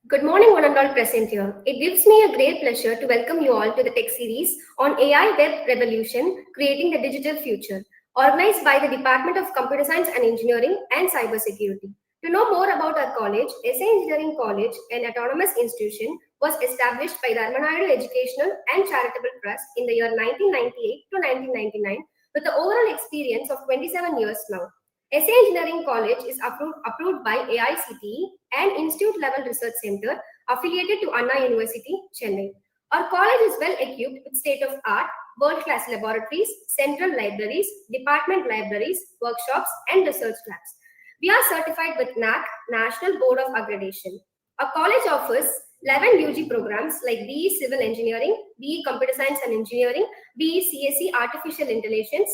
Good morning, one and all present here. It gives me a great pleasure to welcome you all to the tech series on AI Web Revolution, Creating the Digital Future, organized by the Department of Computer Science and Engineering and Cybersecurity. To know more about our college, SA Engineering College, an autonomous institution, was established by the Ramanayadu Educational and Charitable Trust in the year 1998 to 1999 with the overall experience of 27 years now. SA Engineering College is approved by AICTE and Institute Level Research Center affiliated to Anna University, Chennai. Our college is well equipped with state-of-art, world-class laboratories, central libraries, department libraries, workshops, and research labs. We are certified with NAAC, National Board of Accreditation. Our college offers 11 UG programs like BE Civil Engineering, BE Computer Science and Engineering, BE CSE Artificial Intelligence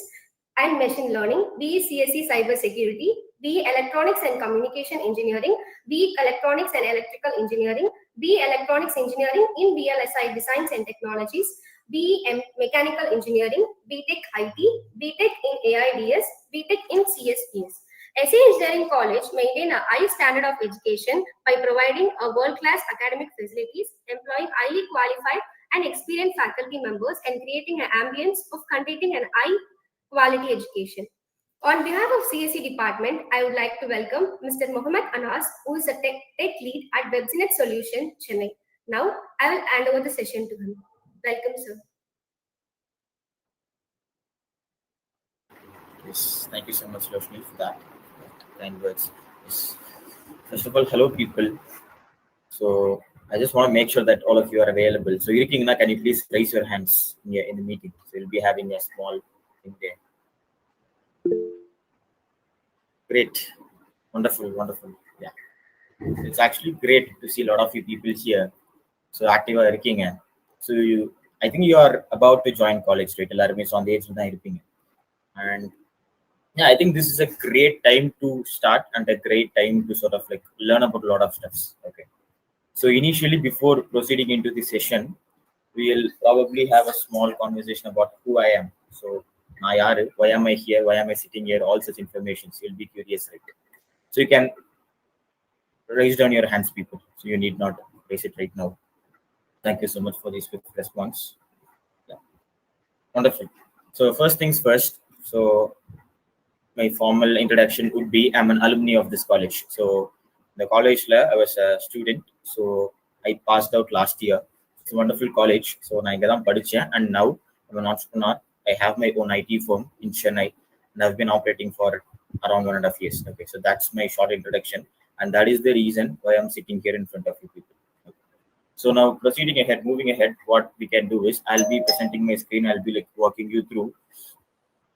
and Machine Learning, BE CSE Cyber Security, BE Electronics and Communication Engineering, BE Electronics and Electrical Engineering, BE Electronics Engineering in VLSI Designs and Technologies, BE Mechanical Engineering, BTech IT, BTech in AIDS, BTech in CSPS. SA Engineering College maintain a high standard of education by providing a world-class academic facilities, employing highly qualified and experienced faculty members, and creating an ambience of conducting an high quality education. On behalf of CSE department, I would like to welcome Mr. Mohammed Anas, who is a tech lead at WebSynet Solution, Chennai. Now, I will hand over the session to him. Welcome, sir. Yes, thank you so much, Roshni, for that kind words. Yes. First of all, hello, people. So, I just want to make sure that all of you are available. So, Irikingna, can you please raise your hands in the meeting? So, we'll be having a small thing there. Great. Wonderful, wonderful. Yeah. It's actually great to see a lot of you people here. So, active working. So, I think you are about to join college, right? Is on the age of and yeah, I think this is a great time to start and a great time to sort of like learn about a lot of stuff. Okay. So, initially, before proceeding into the session, we'll probably have a small conversation about who I am. So, why am I here? Why am I sitting here? All such information. So you'll be curious, right? So you can raise down your hands, people. So you need not raise it right now. Thank you so much for this quick response. Yeah. Wonderful. So first things first. So my formal introduction would be I'm an alumni of this college. So the college, I was a student. So I passed out last year. It's a wonderful college. So and now I'm an entrepreneur. I have my own IT firm in Chennai, and I've been operating for around 1.5 years. Okay, so that's my short introduction, and that is the reason why I'm sitting here in front of you people. Okay. So now moving ahead, what we can do is I'll be presenting my screen. I'll be like walking you through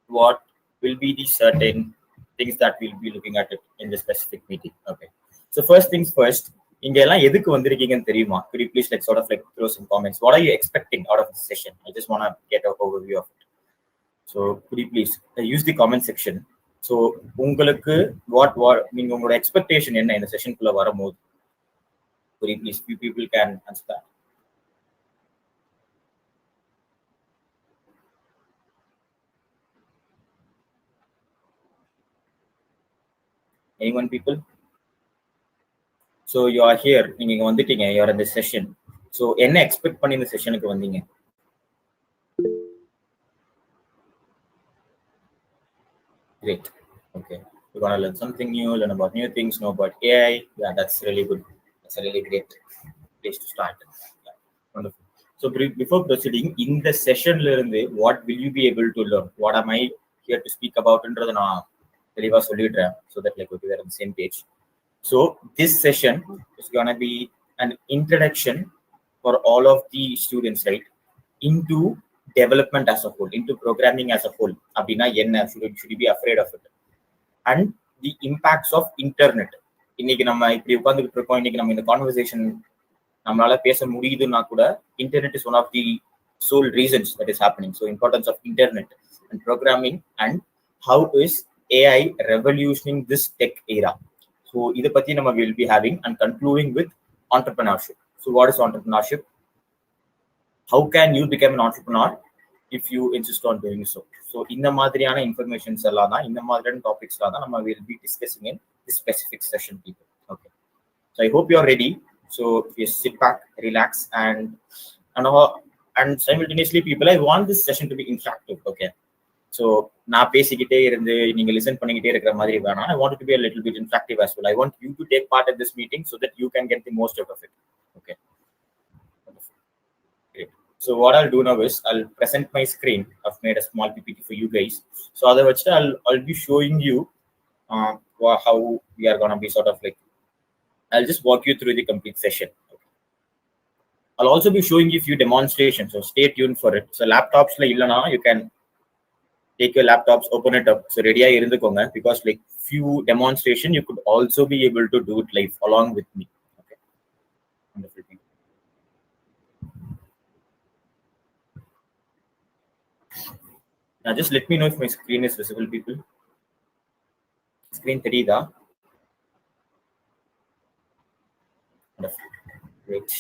what will be the certain things that we'll be looking at it in the specific meeting. Okay. So first things first. Could you please like sort of like throw some comments? What are you expecting out of the session? I just want to get an overview of it. So could you please use the comment section? So what mean your expectation in the session mode? Could you please, few people can answer that. Anyone, people? So you are here, you're in the session. So என்ன expect பண்ணி இந்த செஷனுக்கு வந்தீங்க? Great. Okay. You're gonna learn something new, learn about new things, know about AI. Yeah, that's really good. That's a really great place to start. Yeah. Wonderful. So before proceeding, in the session, what will you be able to learn? What am I here to speak about? So that like we are on the same page. So this session is gonna be an introduction for all of the students, right, into development as a whole, into programming as a whole. Should you be afraid of it? And the impacts of internet. In the conversation, internet is one of the sole reasons that is happening. So importance of internet and programming and how is AI revolutioning this tech era. So either will be having and concluding with entrepreneurship. So what is entrepreneurship? How can you become an entrepreneur? if you insist on doing so. So இந்த மாதிரியான informations எல்லாம் தான், இந்த மாதிரியான topics தான் நம்ம will be discussing in this specific session, people. Okay. So I hope you are ready. So you sit back, relax, and simultaneously, people, I want this session to be interactive. Okay. So நான் பேசிக்கிட்டே இருந்து நீங்க listen பண்ணிக்கிட்டே இருக்கிற மாதிரி வேணாம். I want it to be a little bit interactive as well. I want you to take part in this meeting so that you can get the most out of it. Okay. Great. So what I'll do now is I'll present my screen. I've made a small PPT for you guys. So otherwise, I'll be showing you how we are gonna be sort of like. I'll just walk you through the complete session. Okay. I'll also be showing you a few demonstrations. So stay tuned for it. So laptops la illana, you can take your laptops, open it up. So ready irundukonga, because like few demonstration you could also be able to do it live along with me. Okay. Wonderful. Now just let me know if my screen is visible, people. Screen therida. Great.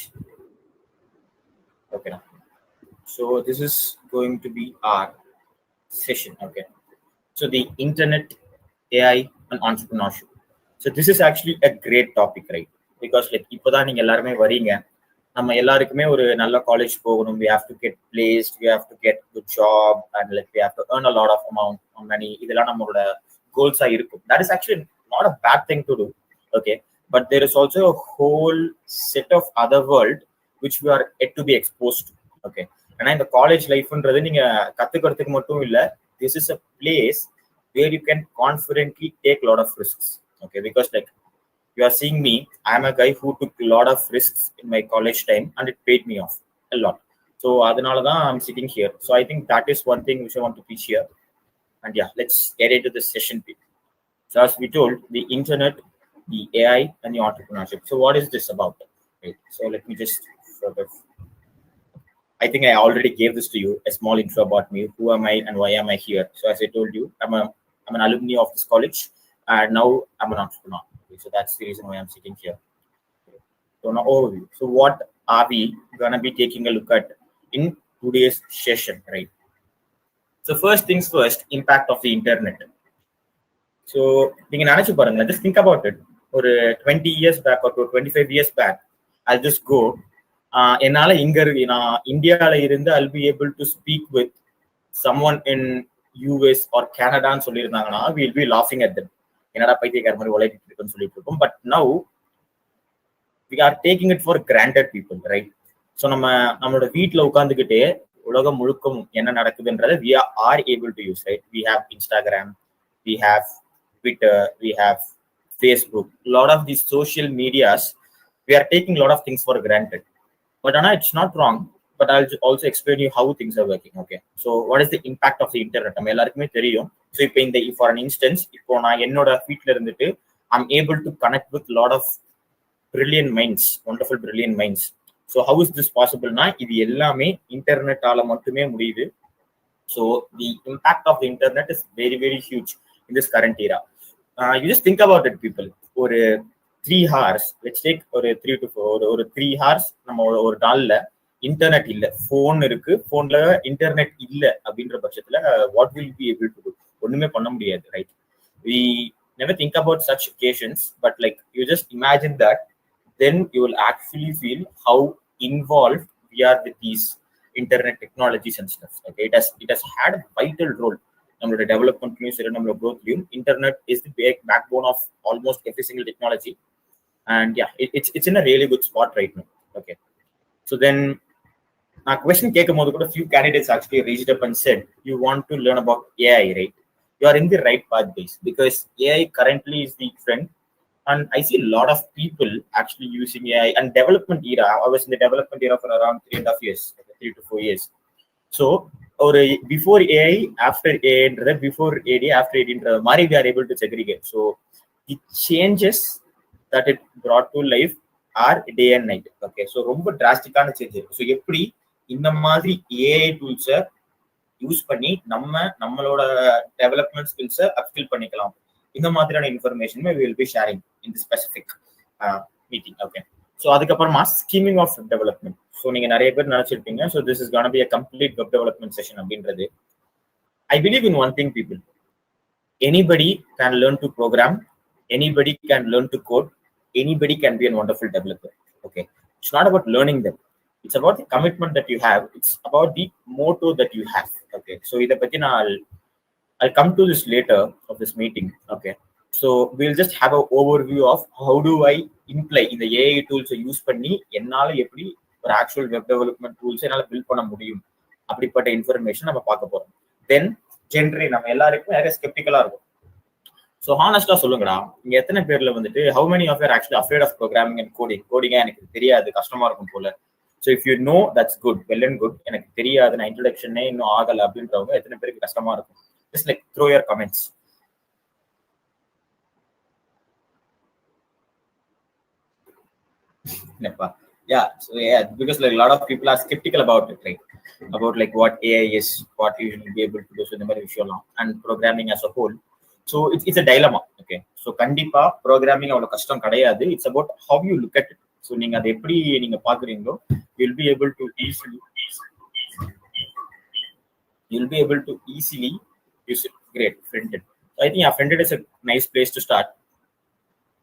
Okay. Now. So this is going to be our session. Okay. So the internet, AI, and entrepreneurship. So this is actually a great topic, right? Because like இப்போதான் நீங்க எல்லாருமே வரீங்க, நம்ம எல்லாருக்குமே ஒரு நல்ல college போகணும், we have to get placed, we have to get good job, and like we have to earn a lot of amount of money. இதெல்லாம் நம்மளோட கோல்ஸா இருக்கும். That is actually not a bad thing to do. Okay. But there is also a whole set of other world which we are yet to be exposed to. Okay. And in the college life, this is a place where you can confidently take a lot of risks. Okay. Because like you are seeing me, I am a guy who took a lot of risks in my college time and it paid me off a lot. So I'm sitting here. So I think that is one thing which I want to teach here. And yeah, let's get into the session. So as we told, the internet, the AI, and the entrepreneurship. So what is this about? Okay. So let me just sort of, I think I already gave this to you, a small intro about me. Who am I and why am I here? So as I told you, I'm an alumni of this college, and now I'm an entrepreneur. Okay, so that's the reason why I'm sitting here. So now overview. So what are we gonna be taking a look at in today's session, right? So first things first, impact of the internet. So just think about it. For 20 years back or 25 years back, I'll just go. என்னால இங்க இந்தியால இருந்து I'll be able to speak with someone in US or Canada ன்னு சொல்லியிருந்தாங்கன்னா we'll be laughing at them. என்னடா பைத்தியக்கார மாதிரி உழைச்சிட்டு இருக்குன்னு சொல்லிட்டு இருக்கோம். But now we are taking it for granted, people, right? So நம்மளோட வீட்டுல உட்காந்துக்கிட்டே உலகம் முழுக்கும் என்ன நடக்குதுன்றதை we are able to use, right? We have Instagram, we have Twitter, we have Facebook. A lot of these social medias, we are taking a lot of things for granted. But Anna, it's not wrong. But I'll also explain you how things are working. Okay. So what is the impact of the internet? So for an instance, I'm able to connect with a lot of brilliant minds, wonderful brilliant minds. So how is this possible? Internet. So the impact of the internet is very, very huge in this current era. You just think about it, people. For 3 hours, let's take or 3 to 4 or 3 hours, நம்ம ஒரு நாள்ல internet இல்ல, phone இருக்கு, போன்ல internet இல்ல அப்படின்ற பட்சத்துல what will we able to do? ஒண்ணுமே பண்ண முடியாது, right? We never think about such occasions, but like you just imagine that, then you will actually feel how involved we are with these internet technologies and stuff. Okay, it has had a vital role. நம்மளோட டெவலப்மெண்ட்லயும் சரி, நம்மளோட growthலயும் internet is the backbone of almost every single technology. And yeah, it's in a really good spot right now. Okay, so then my question கேட்கும்போது கூட few candidates actually reached up and said you want to learn about AI, right? You are in the right path, guys, because AI currently is the trend, and I see a lot of people actually using AI. And development era, I was in the development era for around 3.5 years, 3 to 4 years. So or before AI, after AI, before AD, after AD, we are able to segregate. So the changes that it brought to life are day and night. Okay, so ரொம்ப drastic-ஆன change. So எப்படி இந்த மாதிரி AI tools use பண்ணி நம்மளோட development skills upskill பண்ணிக்கலாம், இந்த மாதிரியான information we will be sharing in the specific meeting. Okay, so அதுக்கப்புறமா skimming of web development. So நீங்க நிறைய பேர் நினைச்சிருப்பீங்க, so this is gonna be a complete web development session அப்படின்றது. I believe in one thing people, anybody can learn to program, anybody can learn to code, anybody can be a wonderful developer. Okay, it's not about learning them, it's about the commitment that you have, it's about the motto that you have. Okay, so இதை பத்தி நான் I'll come to this later of this meeting. Okay, so we'll just have an overview of how do I imply in the AI tools use பண்ணி என்னால எப்படி ஒரு actual web development tools என்னால build பண்ண முடியும் அப்படிப்பட்ட இன்ஃபர்மேஷன் நம்ம பார்க்க போறோம். தென் ஜென்ரலி நம்ம எல்லாருக்கும் நிறைய ஸ்கெப்டிக்கலா இருக்கும். ஸோ ஹானஸ்டா சொல்லுங்கடா, இங்க எத்தனை பேர்ல வந்துட்டு how many of your actually afraid of programming and கோடிங்கா எனக்கு தெரியாது, கஷ்டமா இருக்கும் போல. So if you know that's good, well and good. எனக்கு தெரியாது, நான் இன்ட்ரோடக்ஷனே இன்னும் ஆகலை அப்படின்றவங்க எத்தனை பேருக்கு கஷ்டமா இருக்கும்? Just like throw your comments. Yeah, so yeah, because like a lot of people are skeptical about it, right? About like what AI is, what you will be able to do, so the மாதிரி விஷயம் and programming as a whole. So it's a dilemma. Okay, so கண்டிப்பா programming அவ்வளவு கஷ்டம் கிடையாது. It's about how you look at it. So நீங்க அதை எப்படி நீங்க பாக்குறீங்களோ, you'll be able to easily use it. Great, Fronted. So I think Fronted is a nice place to start.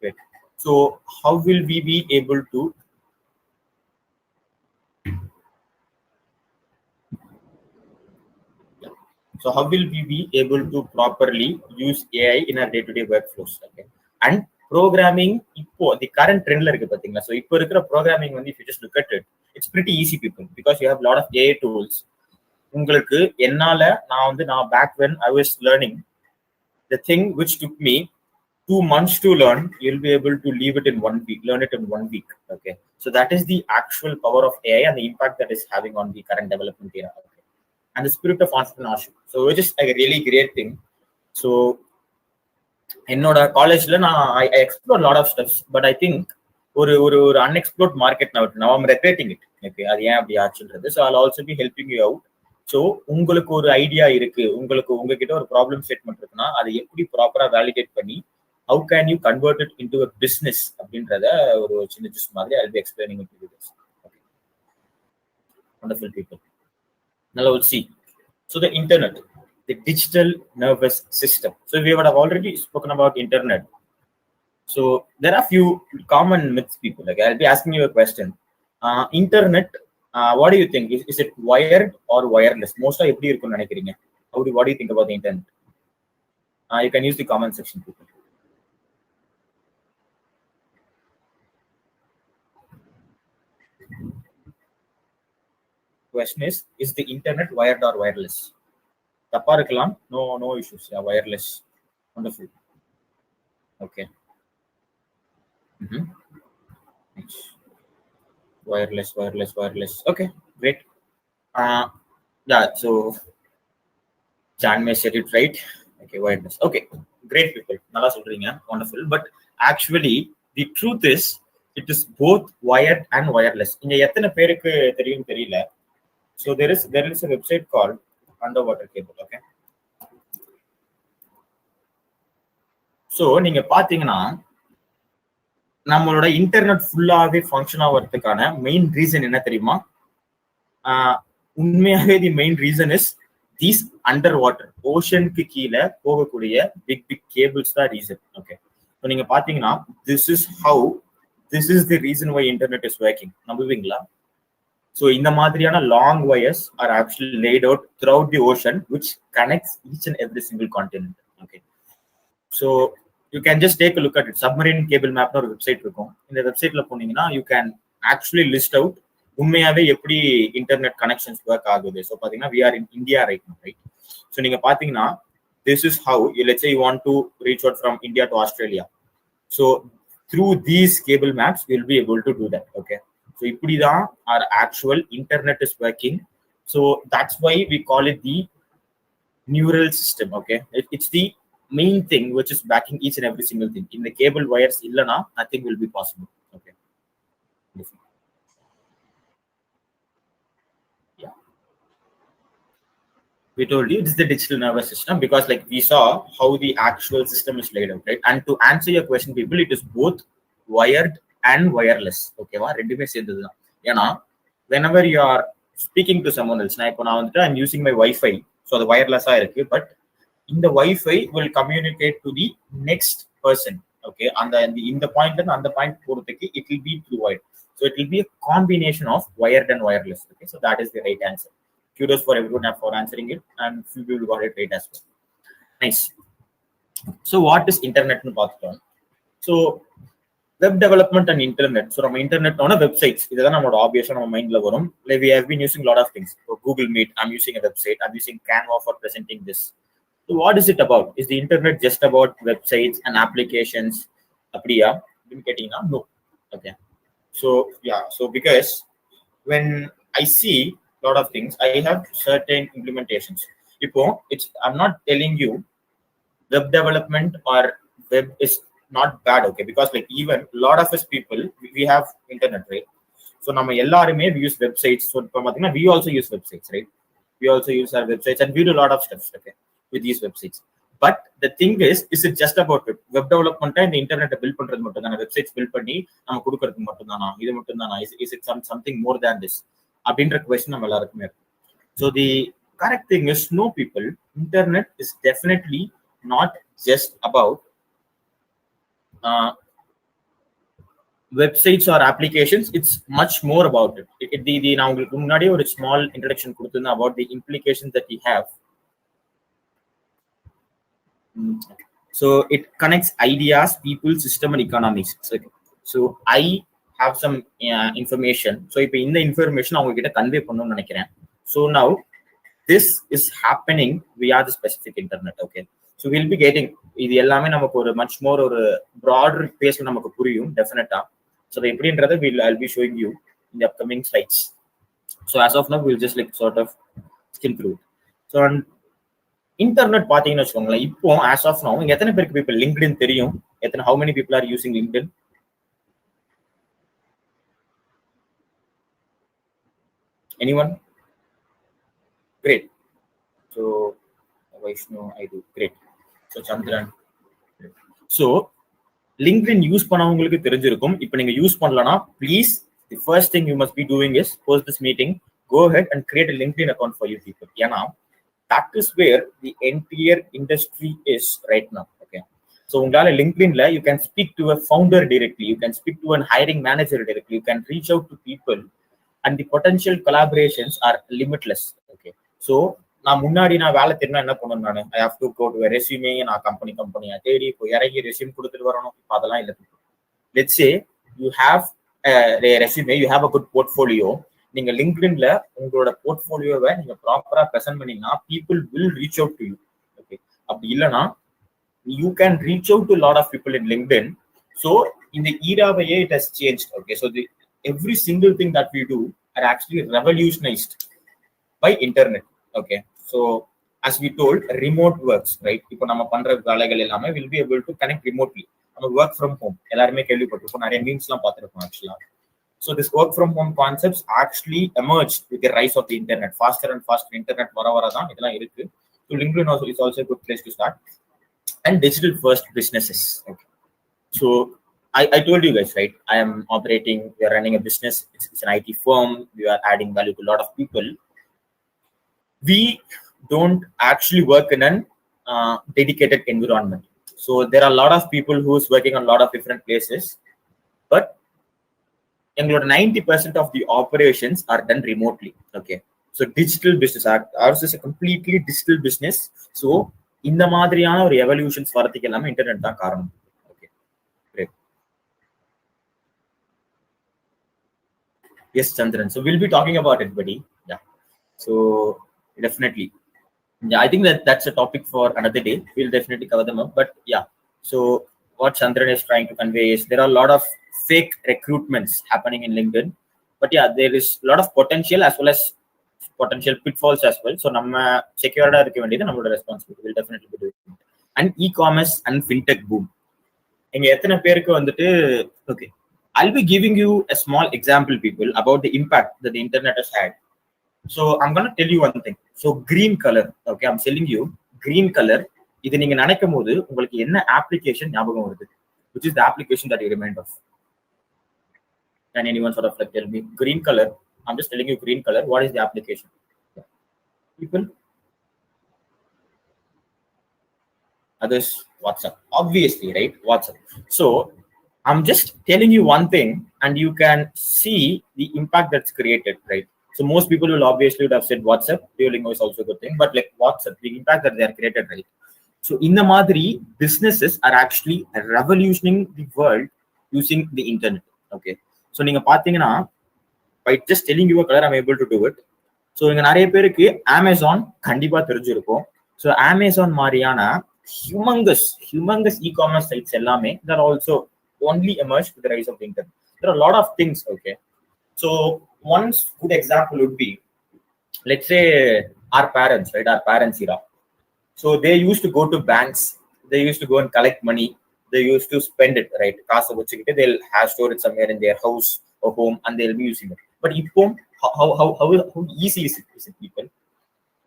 Great. So how will we be able to properly use AI in our day-to-day workflows? Okay. And programming, இப்போ the current trend இருக்கு பாத்தீங்களா? So இப்போ இருக்கிற programming வந்து if you just look at it, it's pretty easy people because you have a lot of AI tools. உங்களுக்கு என்னால நான் back when I was learning the thing which took me 2 months to learn, you'll be able to leave it in 1 week, learn it in 1 week. Okay, so that is the actual power of AI and the impact that is having on the current development era. Okay. And the spirit of entrepreneurship, so which is a really great thing. So என்னோட காலேஜ்ல I explored a lot of stuff, but I think ஒரு unexplored market now I'm regretting it. Okay, அது ஏன் அப்படி ஆச்சுன்றது. So I'll also be helping you out. So உங்களுக்கு ஒரு idea இருக்கு, உங்ககிட்ட ஒரு ப்ராப்ளம் ஸ்டேட்மெண்ட் இருக்குன்னா அதை எப்படி ப்ராப்பரா வேலிடேட் பண்ணி how can you convert it into a business அப்படின்றத ஒரு சின்ன ஜூஸ் மாதிரி I'll be explaining it to you guys. Okay. Wonderful people. Now we'll see. So the internet, the digital nervous system. So we would have already spoken about internet. So there are few common myths, people. Like I'll be asking you a question. Internet, what do you think? Is it wired or wireless? Mostly எப்படி இருக்கும்னு நினைக்கிறீங்க? What do you think about the internet? You can use the comment section, people. Question is the internet wired or wireless? தப்பா இருக்கலாம். No issues. Yeah, wireless. Wonderful. Okay. Nice. Wireless. Okay, great. Yeah, so Jan may said it right. Okay, wireless. Okay, great, people. Nalla solreenga, wonderful. But actually, the truth is, it is both wired and wireless. Inga ethana perukku theriyum theriyala. So there is a website called Underwater Cable. Okay. So நீங்க பாத்தீங்கன்னா நம்மளோட internet ஃபுல்லாவே function ஆகிறதுக்கான main reason என்ன தெரியுமா? உண்மையாவே the main reason is these under water ஓஷனுக்கு கீழே போகக்கூடிய பிக் கேபிள்ஸ் தான் ரீசன். ஓகே, ஸோ நீங்க பாத்தீங்கன்னா this is the reason why internet is working. நம்புவீங்களா? ஸோ இந்த மாதிரியான long wires are actually laid out throughout the ocean which connects each and every single continent. Okay, so you can just take a look at it. Submarine Cable Map ஒரு website இருக்கும். இந்த வெப்சைட்ல போனீங்கன்னா you can actually list out உண்மையாவே எப்படி internet connections work ஆகுது. So பாத்தீங்கன்னா we are in India right now, right? So நீங்க பாத்தீங்கன்னா this is how let's say you want to reach out from India to Australia. So through these cable maps you'll be able to do that. Okay, so இப்படிதான் our actual internet is working. So that's why we call it the neural system. Okay, it's the main thing which is backing each and every single thing. In the cable wires illana nothing will be possible. Okay, yeah, we told you it's the digital nervous system because like we saw how the actual system is laid out, right? And to answer your question, people, it is both wired and wireless. ஓகேவா, ரெண்டுமே சேர்ந்தது தான். ஏன்னா whenever you are speaking to someone else, நான் இப்போ நான் வந்துட்டு I'm using my Wi-Fi, so அது வயர்லெஸ்ஸாக இருக்கு, பட் இந்த Wi-Fi will communicate to the next person. Okay, இந்த பாயிண்ட்ல இருந்து அந்த பாயிண்ட் போறதுக்கு it will be through wire. So it will be a combination of wired and wireless. Okay, so that is the right answer. Kudos for everyone for answering it, and few people got it right as well. Nice. So what is internet nu paathutom? So web development and internet. So நம்ம internet on websites, இதுதான் நம்மளோட ஆப்வியஸா நம்ம மைண்ட்ல வரும். Like we have been using a lot of things. So Google Meet, I'm using a website, I'm using Canva for presenting this. So what is it about? Is the internet just about websites and applications? அப்படியா அப்படின்னு கேட்டீங்கன்னா no. Okay, so yeah, so because when I see a lot of things, I have certain implementations. Ipo I'm not telling you web development or web is not bad, okay, because like even a lot of us people, we have internet, right? So nama ellarume we use websites. So we also use websites, right? We also use our websites and we do a lot of stuff, okay, with these websites. But the thing is it just about web development and the internet build பண்றது மட்டும் தானா, websites build பண்ணி நம்ம கொடுக்கிறது மட்டும் தானா, இது மட்டும் தானா, is it something more than this அப்படின்ற question நம்ம எல்லாருக்குமே இருக்கு. So the correct thing is no people, internet is definitely not just about websites or applications. It's much more about it. நான் உங்களுக்கு முன்னாடியே ஒரு small introduction கொடுத்திருந்தேன் about the implications that we have. So it connects ideas, people, system and economics. So I have some information. So இப்போ இந்த information அவங்க கிட்ட convey பண்ணணும்னு நினைக்கிறேன். So now this is happening via the specific internet. Okay, so we'll be getting இது எல்லாமே நமக்கு ஒரு much more ஒரு broader பேஸ்ல நமக்கு புரியும் டெஃபினட்டா. So the எப்படின்றதை I'll be showing you in the upcoming slides. So as of now we'll just like sort of skim through it. So on internet பாத்தீங்கன்னு வச்சுக்கோங்களேன், இப்போ as of now எத்தனை பேருக்கு இப்போ LinkedIn தெரியும்? எத்தனை, how many people are using LinkedIn? Anyone? Great. So Vaishnu, I do. Great. So Chandran. So LinkedIn use பண்ணவங்களுக்கு தெரிஞ்சிருக்கும். இப்போ நீங்க யூஸ் பண்ணலனா please, the first thing you must be doing is post this meeting, go ahead and create a LinkedIn account for you people. ஏன்னா that is where the entire industry is right now. Okay, so ungala LinkedIn la you can speak to a founder directly, you can speak to an hiring manager directly, you can reach out to people and the potential collaborations are limitless. Okay, so நான் முன்னாடி நான் வேலை தெரிஞ்சா என்ன பண்ணணும், நான் I have to go to resume, நான் கம்பெனியா தேடி இப்போ இறங்கி ரெஸ்யூம் கொடுத்துட்டு வரணும். இப்போ அதெல்லாம் இல்லை. Let's say you have resume, you have a good portfolio. நீங்க லிங்க்டின்ல உங்களோட போர்ட்ஃபோலியோவை நீங்க ப்ராப்பரா ப்ரெசென்ட் பண்ணீங்கன்னா people will reach out to you. Okay, அப்படி இல்லைன்னா you can reach out to lot of people in LinkedIn. So இந்த ஈராவையே it has change. Okay, so every single thing that we do are actually revolutionized by internet. Okay, so as we told, remote works, right? இப்போ நம்ம பண்ற வேலைகள் எல்லாமே will be able to connect remotely. நம்ம work from home எல்லாருமே கேள்விப்பட்டிருப்போம், நிறைய மீம்ஸ்லாம் பார்த்துருப்போம் ஆக்சுவலா. So this work from home concepts actually emerged with the rise of the internet. Faster and faster internet வர தான் இதெல்லாம் இருக்கு. So LinkedIn also is also a good place to start. And digital first businesses. Okay, so I told you guys, right? I am operating, we are running a business. It's an IT firm. We are adding value to a lot of people. We don't actually work in an dedicated environment. So there are a lot of people who's working on a lot of different places, but 90% of the operations are done remotely. Okay, so digital business, ours is a completely digital business. So இந்த மாதிரியான ஒரு evolutions வரதுக்கு எல்லாமே internet தான் காரணம். Okay, great. Yes, Chandran. So we'll be talking about it, buddy. Yeah. So definitely. Yeah, I think that's a topic for another day. We'll definitely cover them up. But yeah. So what Chandran is trying to convey is there are a lot of fake recruitments happening in LinkedIn. But yeah, there is a lot of potential as well as potential pitfalls as well. So நம்ம செக்யூர்டா இருக்க வேண்டியது நம்மளோட responsibility. We'll definitely be doing it. And e-commerce and fintech boom. இங்க எத்தனை பேருக்கு வந்துட்டு okay. I'll be giving you a small example, people, about the impact that the internet has had. So I'm going to tell you one thing. So green color, okay, I'm telling you green color. இது நீங்க நினைக்கும் போது உங்களுக்கு என்ன application ஞாபகம் வருது? Which is the application that you remind of? Can anyone sort of like tell me green color? I'm just telling you green color. What is the application? People? Others, WhatsApp. Obviously, right? WhatsApp. So I'm just telling you one thing, and you can see the impact that's created, right? So most people will obviously would have said WhatsApp. Duolingo is also a good thing, but like WhatsApp, the impact that they are created, right? So in the Madri, businesses are actually revolutioning the world using the internet. Okay. So நீங்க பாத்தீங்கன்னா by just telling you a color, I'm able to do it. So இங்க நிறைய பேருக்கு Amazon கண்டிப்பா தெரிஞ்சிருக்கும். So Amazon மாதிரியான humongous e-commerce sites எல்லாமே that are also only emerged with the rise of the internet. There are a lot of things. Okay. So one good example would be, let's say our parents, right? Our parents era. So they used to go to banks. They used to go and collect money. They used to spend it, right? They'll have store it somewhere in their house or home, and they'll be using it. But how easy is it, people?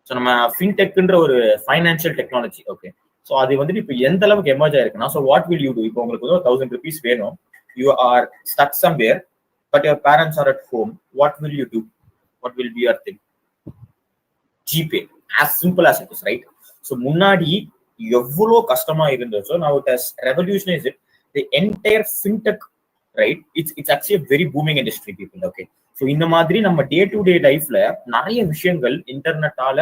So நம்ம ஃபின்டெக்ன்ற ஒரு financial technology. Okay. So அது வந்துட்டு இப்போ எந்த அளவுக்கு emerge ஆயிருக்குன்னா, so what will you do? இப்போ உங்களுக்கு வந்து 1000 rupees வேணும், you are stuck somewhere, but your parents are at home. What will you do? What will be your thing? GPay. as simple as it is, right? So முன்னாடி எவ்வளோ கஷ்டமா இருந்துச்சோ, now it has revolutionized it. The entire fintech, right? It's actually a very booming industry, people. Okay. So இந்த மாதிரி நம்ம day to day லைஃப்ல நிறைய விஷயங்கள் இன்டர்நெட்டால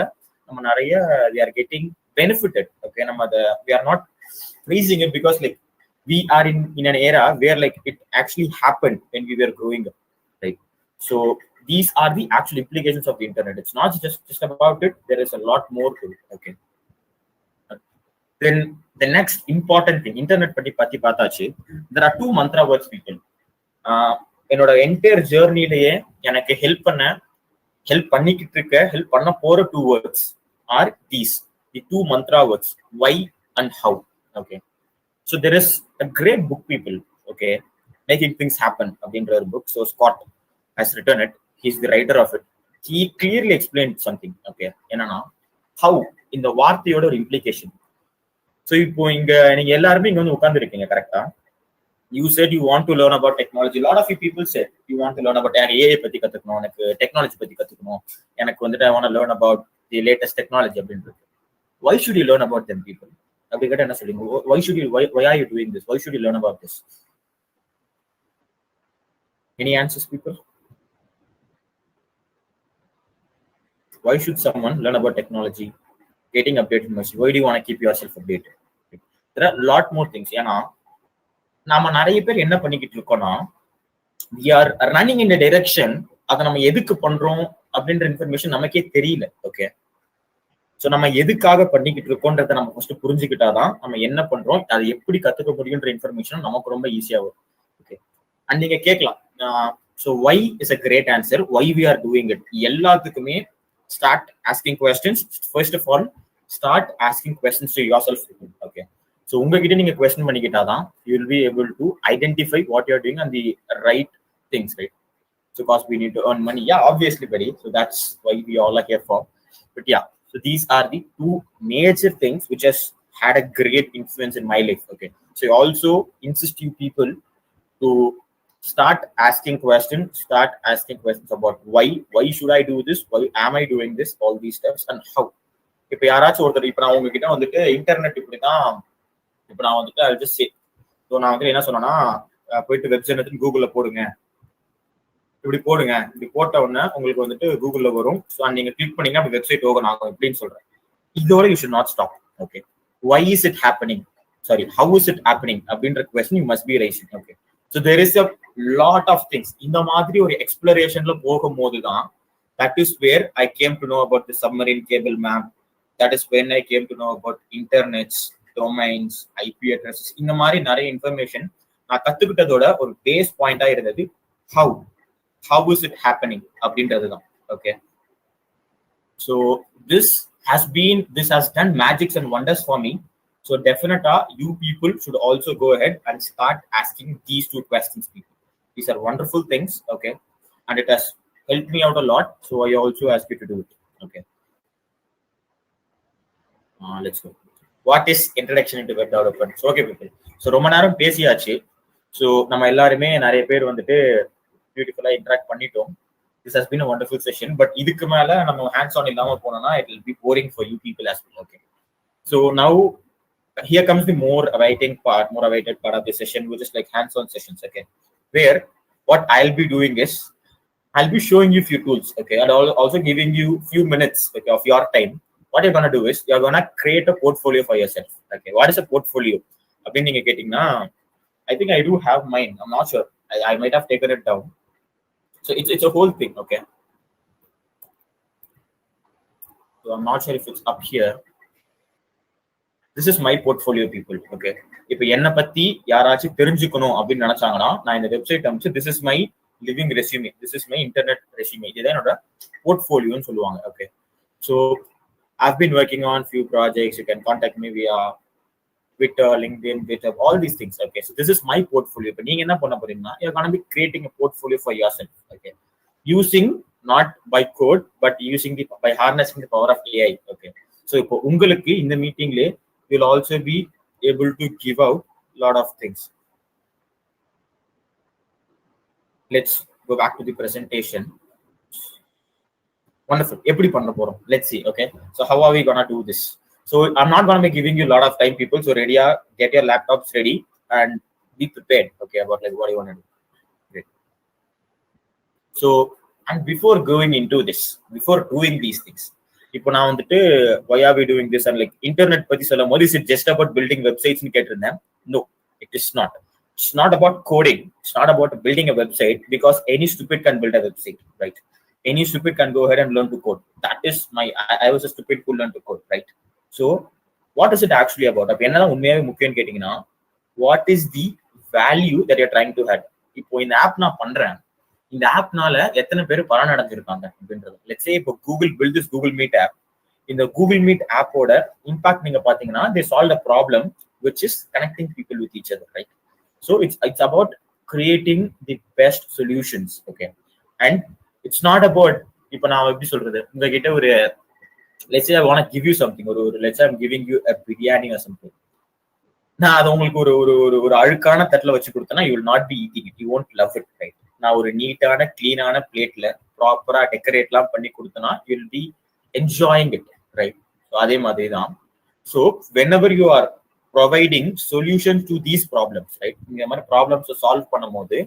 நம்ம நிறைய we are getting benefited. Okay. நம்ம அதை we are not praising it because like we are in an era where like it actually happened when we were growing up, right? So these are the actual implications of the internet. It's not just about it. There is a lot more to it. Okay. Then the next important thing, internet பத்தி பார்த்தாச்சு. There are two mantra words, people. என்னோட entire ஜேர்னிலேயே எனக்கு help பண்ண போற 2 words are these, the 2 mantra words, why and how. Okay. So there is a great book, people. Okay. Making Things Happen அப்படின்ற ஒரு book. So Scott has written it. He's the writer of it. He clearly explained something. Okay. என்னன்னா how, இந்த வார்த்தையோட ஒரு implication. So இப்போ இங்க நீங்க எல்லாருமே இங்க வந்து உட்கார்ந்து இருக்கீங்க, கரெக்டா? You said you want to learn about technology. A lot of you people said you want to learn about AI பத்தி கத்துக்கணும், எனக்கு டெக்னாலஜி பத்தி கத்துக்கணும், எனக்கு வந்துட்டு I want to learn about the latest technology அப்படின்றது. Why should you learn about them, people? அப்படி கேட்டா என்ன சொல்லுங்க? Why are you doing this? Why should you learn about this? Any answers, people? Why should someone learn about technology, getting updated? Why do you want to keep yourself updated? There are a lot more things. ஏன்னா நாம நிறைய பேர் என்ன பண்ணிக்கிட்டு இருக்கோம்னா, we are running in a direction, அதை நம்ம எதுக்கு பண்றோம் அப்படின்ற இன்ஃபர்மேஷன் நமக்கே தெரியல. ஓகே. ஸோ நம்ம எதுக்காக பண்ணிக்கிட்டு இருக்கோன்றத நம்ம ஃபர்ஸ்ட் புரிஞ்சுக்கிட்டாதான் நம்ம என்ன பண்றோம், அதை எப்படி கத்துக்க முடியுன்ற இன்ஃபர்மேஷன் நமக்கு ரொம்ப ஈஸியா வரும். ஓகே. அண்ட் நீங்க கேட்கலாம், so why is a great answer. Why we are doing it? எல்லாத்துக்குமே start asking questions. First of all, start asking questions to yourself. Okay. So உங்ககிட்ட நீங்க question பண்ணிக்கிட்டாதான் you will be able to identify what you are doing and the right things, right? So because we need to earn money. Yeah, obviously, buddy. So that's why we all are here for. But yeah, so these are the 2 major things which has had a great influence in my life. Okay. So I also insist you people to start asking questions about why should I do this, why am I doing this, all these steps, and how. இப்ப யாராச்சும் ஒருத்தர் இப்ப நான் உங்ககிட்ட வந்துட்டு internet இப்படிதான், இப்ப நான் வந்துட்டு I'll just say, ஸோ நான் வந்து என்ன சொன்னேன்னா, போயிட்டு வெப்சைட் கூகுள்ல போடுங்க, இப்படி போட்ட உடனே உங்களுக்கு வந்துட்டு கூகுள்ல வரும். ஸோ நீங்க கிளிக் பண்ணீங்க, அப்படி வெப்சைட் ஓபன் ஆகும் இப்படின்னு சொல்றேன். இதோட you should not stop. Okay. why is it happening, sorry, how is it happening அப்படின்ற question you must be raising. Okay. So there is a lot of things. இந்த மாதிரி ஒரு எக்ஸ்ப்ளரேஷன்ல போகும்போது தான், that is where I came to know about the submarine cable map. That is when I came to know about internets, domains, IP addresses. இந்த மாதிரி நிறைய information நான் கத்துக்கிட்டதோட ஒரு பேஸ் பாயிண்டா இருந்தது how is it happening அப்படின்றது தான். Okay. So this has done magics and wonders for me. So definitely you people should also go ahead and start asking these 2 questions, people. These are wonderful things. Okay. And it has helped me out a lot. So I also ask you to do it. Okay. Let's go. What is introduction into web development? So okay, people. So ரொம்ப நேரம் பேசியாச்சு. So நம்ம எல்லாருமே நிறைய பேர் வந்துட்டு பியூட்டிஃபுல்லா interact பண்ணிட்டோம். This has been a wonderful session, but இதுக்கு மேல நம்ம hands on இல்லாம போனோம்னா it will be boring for you people as well. Okay, so now here comes the more awaited part of the session, which is like hands-on sessions. Okay, where what I'll be doing is I'll be showing you few tools. Okay, and also giving you few minutes, okay, of your time. What you're gonna do is you're gonna create a portfolio for yourself. Okay, what is a portfolio? Again, you're getting now. I think I do have mine. I'm not sure. I might have taken it down. So it's a whole thing. Okay, so I'm not sure if it's up here. This is my portfolio, people. Okay, இப்போ என்ன பத்தி யாராச்சும் தெரிஞ்சுக்கணும் அப்படின்னு நினைச்சாங்கன்னா நான் இந்த website அமைச்சு this is my living resume, this is my internet resume, இதுதான் என்னோட போர்ட்ஃபோலியோன்னு சொல்லுவாங்க. Okay, so I've been working on few projects. You can contact me via Twitter, LinkedIn, GitHub, all these things. Okay, so this is my portfolio. இப்போ நீங்க என்ன பண்ண போறீங்கன்னா you're going to be creating a portfolio for yourself. Okay, using not by code but using by harnessing the power of AI. Okay, so இப்போ உங்களுக்கு இந்த மீட்டிங்ல you'll also be able to give out a lot of things. Let's go back to the presentation. Wonderful. எப்படி பண்ண போறோம்? Let's see. Okay, so how are we gonna do this? So I'm not gonna be giving you a lot of time, people. So ready, get your laptops ready and be prepared. Okay, about like what you want to do. Great. So, and before going into this, before doing these things, இப்போ நான் வந்துட்டு why are we doing this and like internet பத்தி சொல்லும் போது is it just about building websites னு கேட்டிருந்தேன். No, it is not. It's not about coding. It's not about building a website, because any stupid can build a website, right? Any stupid can go ahead and learn to code. That is I was a stupid who learned to code, right? So what is it actually about? அப்ப என்னதான் உண்மையாவே முக்கியம்னு கேட்டீங்கன்னா what is the value that you're trying to add? இப்போ இந்த app நான் பண்றேன், இந்த ஆப்னால எத்தனை பேர் பலன் அடைஞ்சிருக்காங்க அப்படின்றது. லெட்ஸ் சே இப்போ Google built this Google Meet app. இந்த கூகுள் மீட் ஆப்போட இம்பாக்ட் நீங்க பாத்தீங்கன்னா they solved a problem which is connecting people with each other, right? So it's about creating the best solutions. Okay, and it's not about இப்போ நான் எப்படி சொல்றது, உங்ககிட்ட ஒரு let's say I want to give you something, ஒரு let's say I'm giving you a biryani or something. நான் அது உங்களுக்கு ஒரு ஒரு ஒரு அழுக்கான தட்டுல வச்சு கொடுத்தேன்னா you will not be eating it, you won't love it, right? நான் ஒரு நீட்டான கிளீனான பிளேட்ல ப்ராப்பரா டெக்கரேட்லாம் பண்ணி கொடுத்தனா you will be enjoying it, right? So அதே மாதிரி தான். So whenever you are providing solutions to these problems, right? இந்த மாதிரி ப்ராப்ளம்ஸ் சால்வ் பண்ணும்போது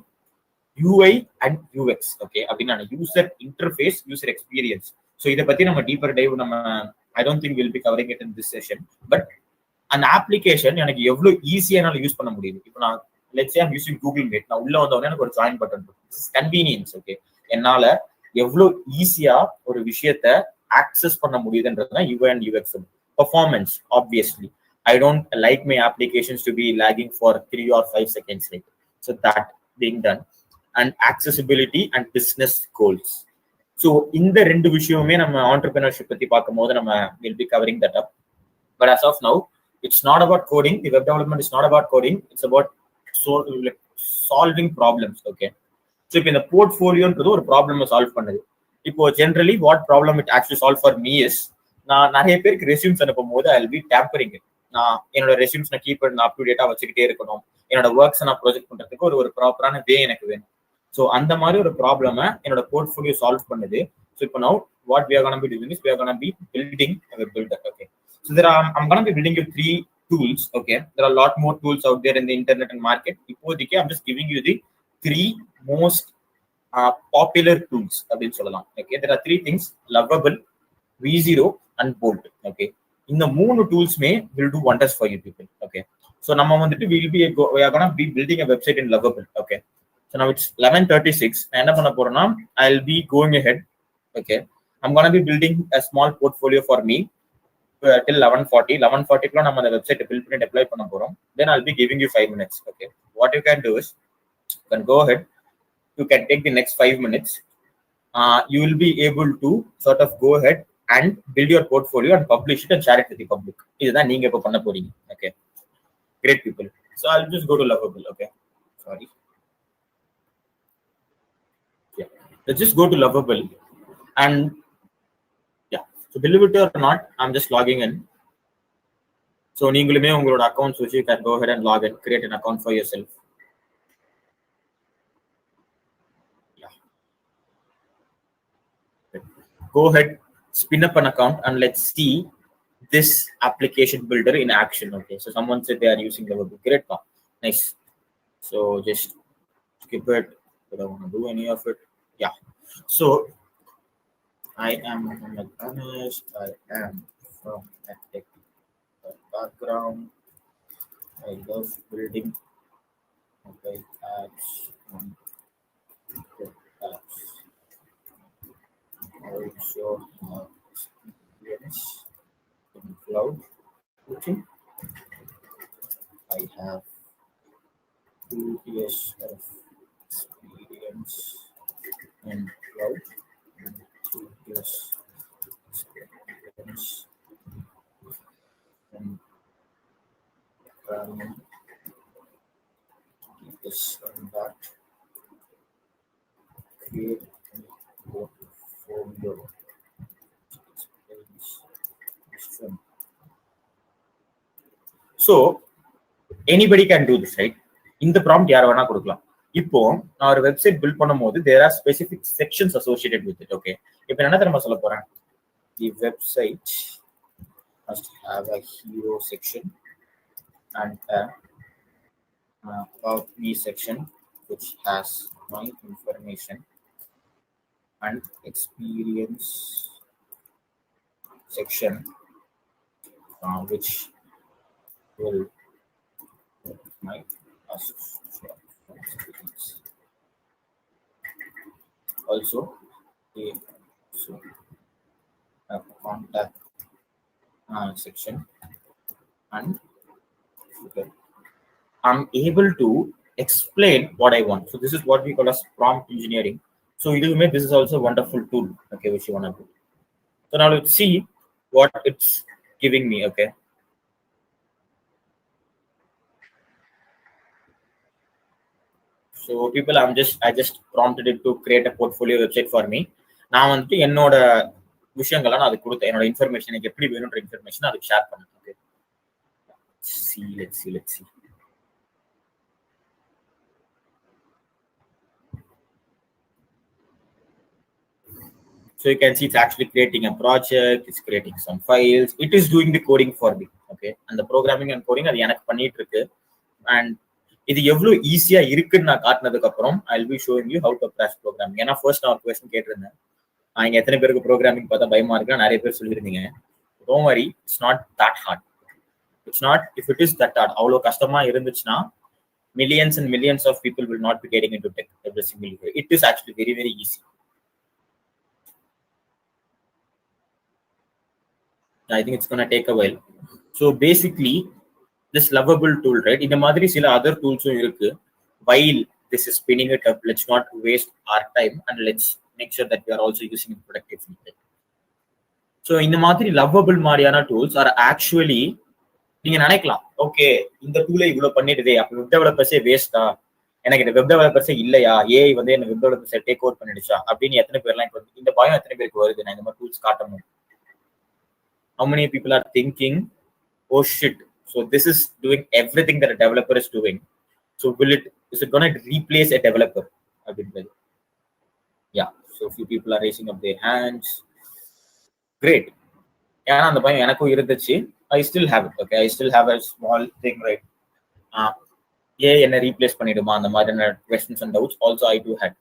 UI and UX, okay, அப்படின்னா user interface, user experience. So இதை பத்தி நம்ம டீப்பர் டைவ் நம்ம I don't think we'll be covering it in this session, but அந்த application எனக்கு எவ்வளவு ஈஸியா என்னால யூஸ் பண்ண முடியுது. இப்போ நான் let's say I'm using Google Meet, நான் உள்ள வந்தவொடனே எனக்கு ஒரு ஜாயின் பட்டன் இருக்கு. This is convenience. Okay, என்னால எவ்வளவு ஈஸியா ஒரு விஷயத்தை ஆக்சஸ் பண்ண முடியுதுன்றதுதான் UI and UX. Performance, obviously I don't like my applications to be lagging for 3 or 5 seconds, right? So that being done, and accessibility and business goals. So இந்த ரெண்டு விஷயமே நம்ம entrepreneurship பத்தி பார்க்கும்போது நம்ம will be covering that up. But as of now, it's not about coding. The web development is not about coding. It's about solving problems. Okay, so இப்போ இந்த போர்ட்ஃபோலியோன்றது ஒரு ப்ராப்ளம் சால்வ் பண்ணுது. இப்போ generally what problem it actually solve for me is, நான் நிறைய பேருக்கு resumes அனுப்பும் போது I will be tampering it. நான் என்னோட ரெஸ்யூம்ஸ் நான் கீப் நான் அப் டு டேட்டா வச்சுக்கிட்டே இருக்கணும். என்னோட ஒர்க்ஸ் நான் ப்ரொஜெக்ட் பண்றதுக்கு ஒரு ப்ராப்பரான வே எனக்கு வேணும். ஸோ அந்த மாதிரி ஒரு ப்ராப்ளமை என்னோட போர்ட்ஃபோலியோ சால்வ் பண்ணுது. ஸோ இப்போ now what we are going to be doing is we are going to be building a web builder. Okay, so I'm going to be building you 3 tools. Okay, there are a lot more tools out there in the internet and market. இப்போதைக்கு I'm just giving you the 3 most popular tools அப்படின்னு சொல்லலாம். Okay, there are 3 things: Lovable, V0 and Bolt. Okay, இந்த 3 tools-மே will do wonders for you people. Okay, so நம்ம வந்துட்டு we are going to be building a website in Lovable. Okay, so now it's 11:36. நான் என்ன பண்ண போறேன்னா I'll be going ahead. Okay, I'm going to be building a small portfolio for me till 11:40. 11:40 நம்ம அந்த website build பண்ணி deploy பண்ண போறோம். Then I'll be giving you 5 minutes. Okay, what you can do is you can go ahead, you can take the next 5 minutes. You will be able to sort of go ahead and build your portfolio and publish it and share it with the public. இதுதான் நீங்க இப்ப பண்ண போறீங்க. Okay, great people. So I'll just go to Lovable. Okay, sorry. Yeah, let's just go to Lovable. And yeah, so believe it or not, I'm just logging in. So நீங்களுமே உங்களோட accounts வச்சு you can go ahead and log in, create an account for yourself. Yeah, go ahead, spin up an account, and let's see this application builder in action. Okay, so someone said they are using the web. Great, nice. So just skip it. I don't want to do any of it. Yeah. So I am Muhammad Anas. I am from a tech background. I love building mobile apps and web apps. I also have experience in cloud computing. I have 2 years of experience in cloud and 2 years experience in programming. This and that. Create a portfolio. So anybody can do this, right? In the prompt யார வேணா கொடுக்கலாம். இப்போ நான் ஒரு website build பண்ணும்போது there are specific sections associated with it. Okay, இப்போ என்ன தெரியுமா சொல்ல போறேன்? The website must have a hero section and a about me section which has my information and experience section which will my experience. Also a contact section, and I'm able to explain what I want. So this is what we call as prompt engineering. So this is also a wonderful tool, okay, which you want to do. So now let's see what it's giving me. Okay, so people, I just prompted it to create a portfolio website for me. நான் வந்துட்டு என்னோட விஷயங்களை நான் அது கொடுத்தேன், என்னோட information எனக்கு எப்படி வேணுன்ற இன்ஃபர்மேஷன் அதுக்கு ஷேர் பண்ணேன். Okay, let's see. So you can see it's actually creating a project, it's creating some files, it is doing the coding for me. Okay, and the programming and coding அது எனக்கு பண்ணிட்டு இருக்கு. And இது எவ்வளவு ஈஸியா இருக்குன்னு நான் காட்டினதுக்கு அப்புறம் I'll be showing you how to crash programming. ஏன்னா ஃபர்ஸ்ட் நான் ஒரு கொஸ்டின் கேட்டிருந்தேன், இங்க எத்தனை பேருக்கு ப்ரோக்ராமிங் பார்த்தா பயமா இருக்குன்னு நிறைய பேர் சொல்லியிருந்தீங்க. Don't worry, it's not that hard. It's not, if it is that hard, அவ்வளவு கஷ்டமா இருந்துச்சுன்னா millions and millions of people will not be getting into tech every single day. It is actually very, very easy. I think it's going to take a while. So basically, this lovable tool, right? In the madri sila other tools irukku. While this is spinning it up, let's not waste our time and let's make sure that we are also using it productively. So in the madri lovable mariana tools are actually நீங்க நினைக்கலாம், okay இந்த டூலை இவ்வளவு பண்ணிடுதே, அப்ப web டெவலப்பர்ஸே வேஸ்டா, எனக்கு இந்த web டெவலப்பர்ஸே இல்லையா, ஏஐ வந்து என்ன வெப் டெவலப்பர்ஸை டேக் ஓவர் பண்ணிடுச்சா அப்படின்னு எத்தனை பேர்லாம் இப்போ இந்த பயம் எத்தனை பேருக்கு வருது நான் இந்த மாதிரி டூல்ஸ் காட்டணும்? How many people are thinking, oh shit, so this is doing everything that a developer is doing, so is it going to replace a developer? Yeah, so few people are raising up their hands. Great. ஏன்னா அந்த பயம் எனக்கும் இருந்துச்சு. I still have it. Okay, I still have a small thing, right? என்ன replace பண்ணிடுமா அந்த மாதிரியான questions and doubts also I do had.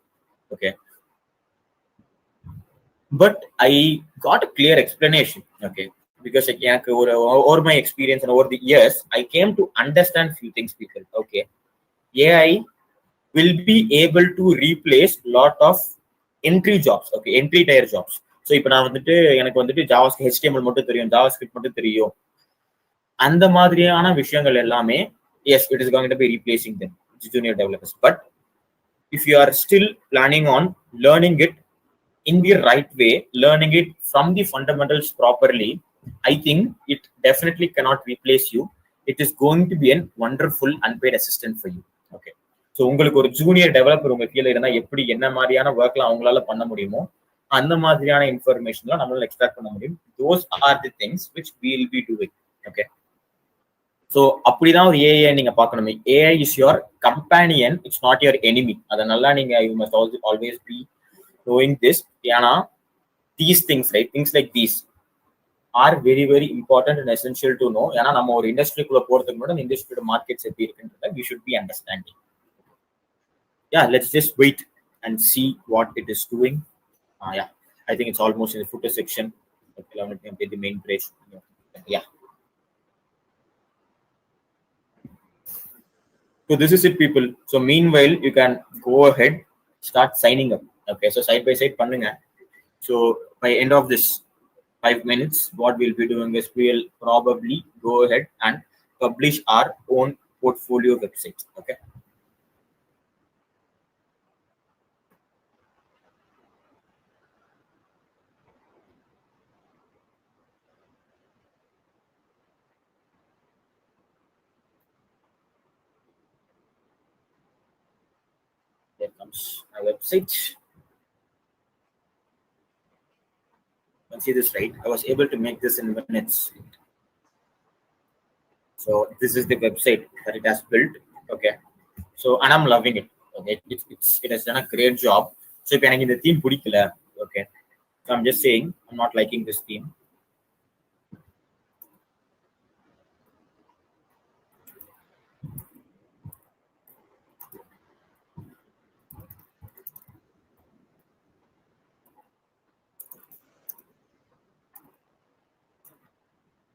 Okay, but I got a clear explanation. Okay, because over my experience and over the years I came to understand few things, people. Okay, AI will be able to replace lot of entry jobs. Okay, entry tier jobs. So இப்போ நான் வந்துட்டு எனக்கு வந்துட்டு JavaScript HTML மட்டும் தெரியும், JavaScript மட்டும் தெரியும், அந்த மாதிரியான விஷயங்கள் எல்லாமே yes, it is going to be replacing them, junior developers. But if you are still planning on learning it in the right way, learning it from the fundamentals properly, I think it definitely cannot replace you. It is going to be a wonderful unpaid assistant for you. Okay, so உங்களுக்கு ஒரு junior developer உங்க கீழே இருந்தா எப்படி என்ன மாதிரியான ஒர்க்லாம் அவங்களால பண்ண முடியுமோ அந்த மாதிரியான இன்ஃபர்மேஷன்லாம் நம்மளால எக்ஸ்ட்ராக்ட் பண்ண முடியும். those are the things which we will be doing. Okay, so அப்படிதான் ஒரு ஏஐ நீங்க பார்க்கணுமே. AI is your companion, it's not your enemy. அதனால நீங்க you must always be doing this. ஏன்னா these things, right? Things like these are very, very important and essential to know. ஏன்னா நம்ம ஒரு இண்டஸ்ட்ரிக்குள்ள போறதுக்கு முன்னாடி இண்டஸ்ட்ரியோட மார்க்கெட்ஸ் எப்படி இருக்குன்றத we should be understanding. Yeah, let's just wait and see what it is doing. Yeah, I think it's almost in the footer section. Okay, let me get the main page. Yeah. So this is it, people. So meanwhile, you can go ahead, start signing up. Okay, so side by side pannunga. So by end of this 5 minutes, what we'll be doing is we'll probably go ahead and publish our own portfolio website. Okay. There comes a website. You can see this, right? I was able to make this in minutes. So this is the website that it has built. Okay. So and I'm loving it. Okay. It has done a great job. So if you're in the theme pudikala, okay. So I'm just saying I'm not liking this theme.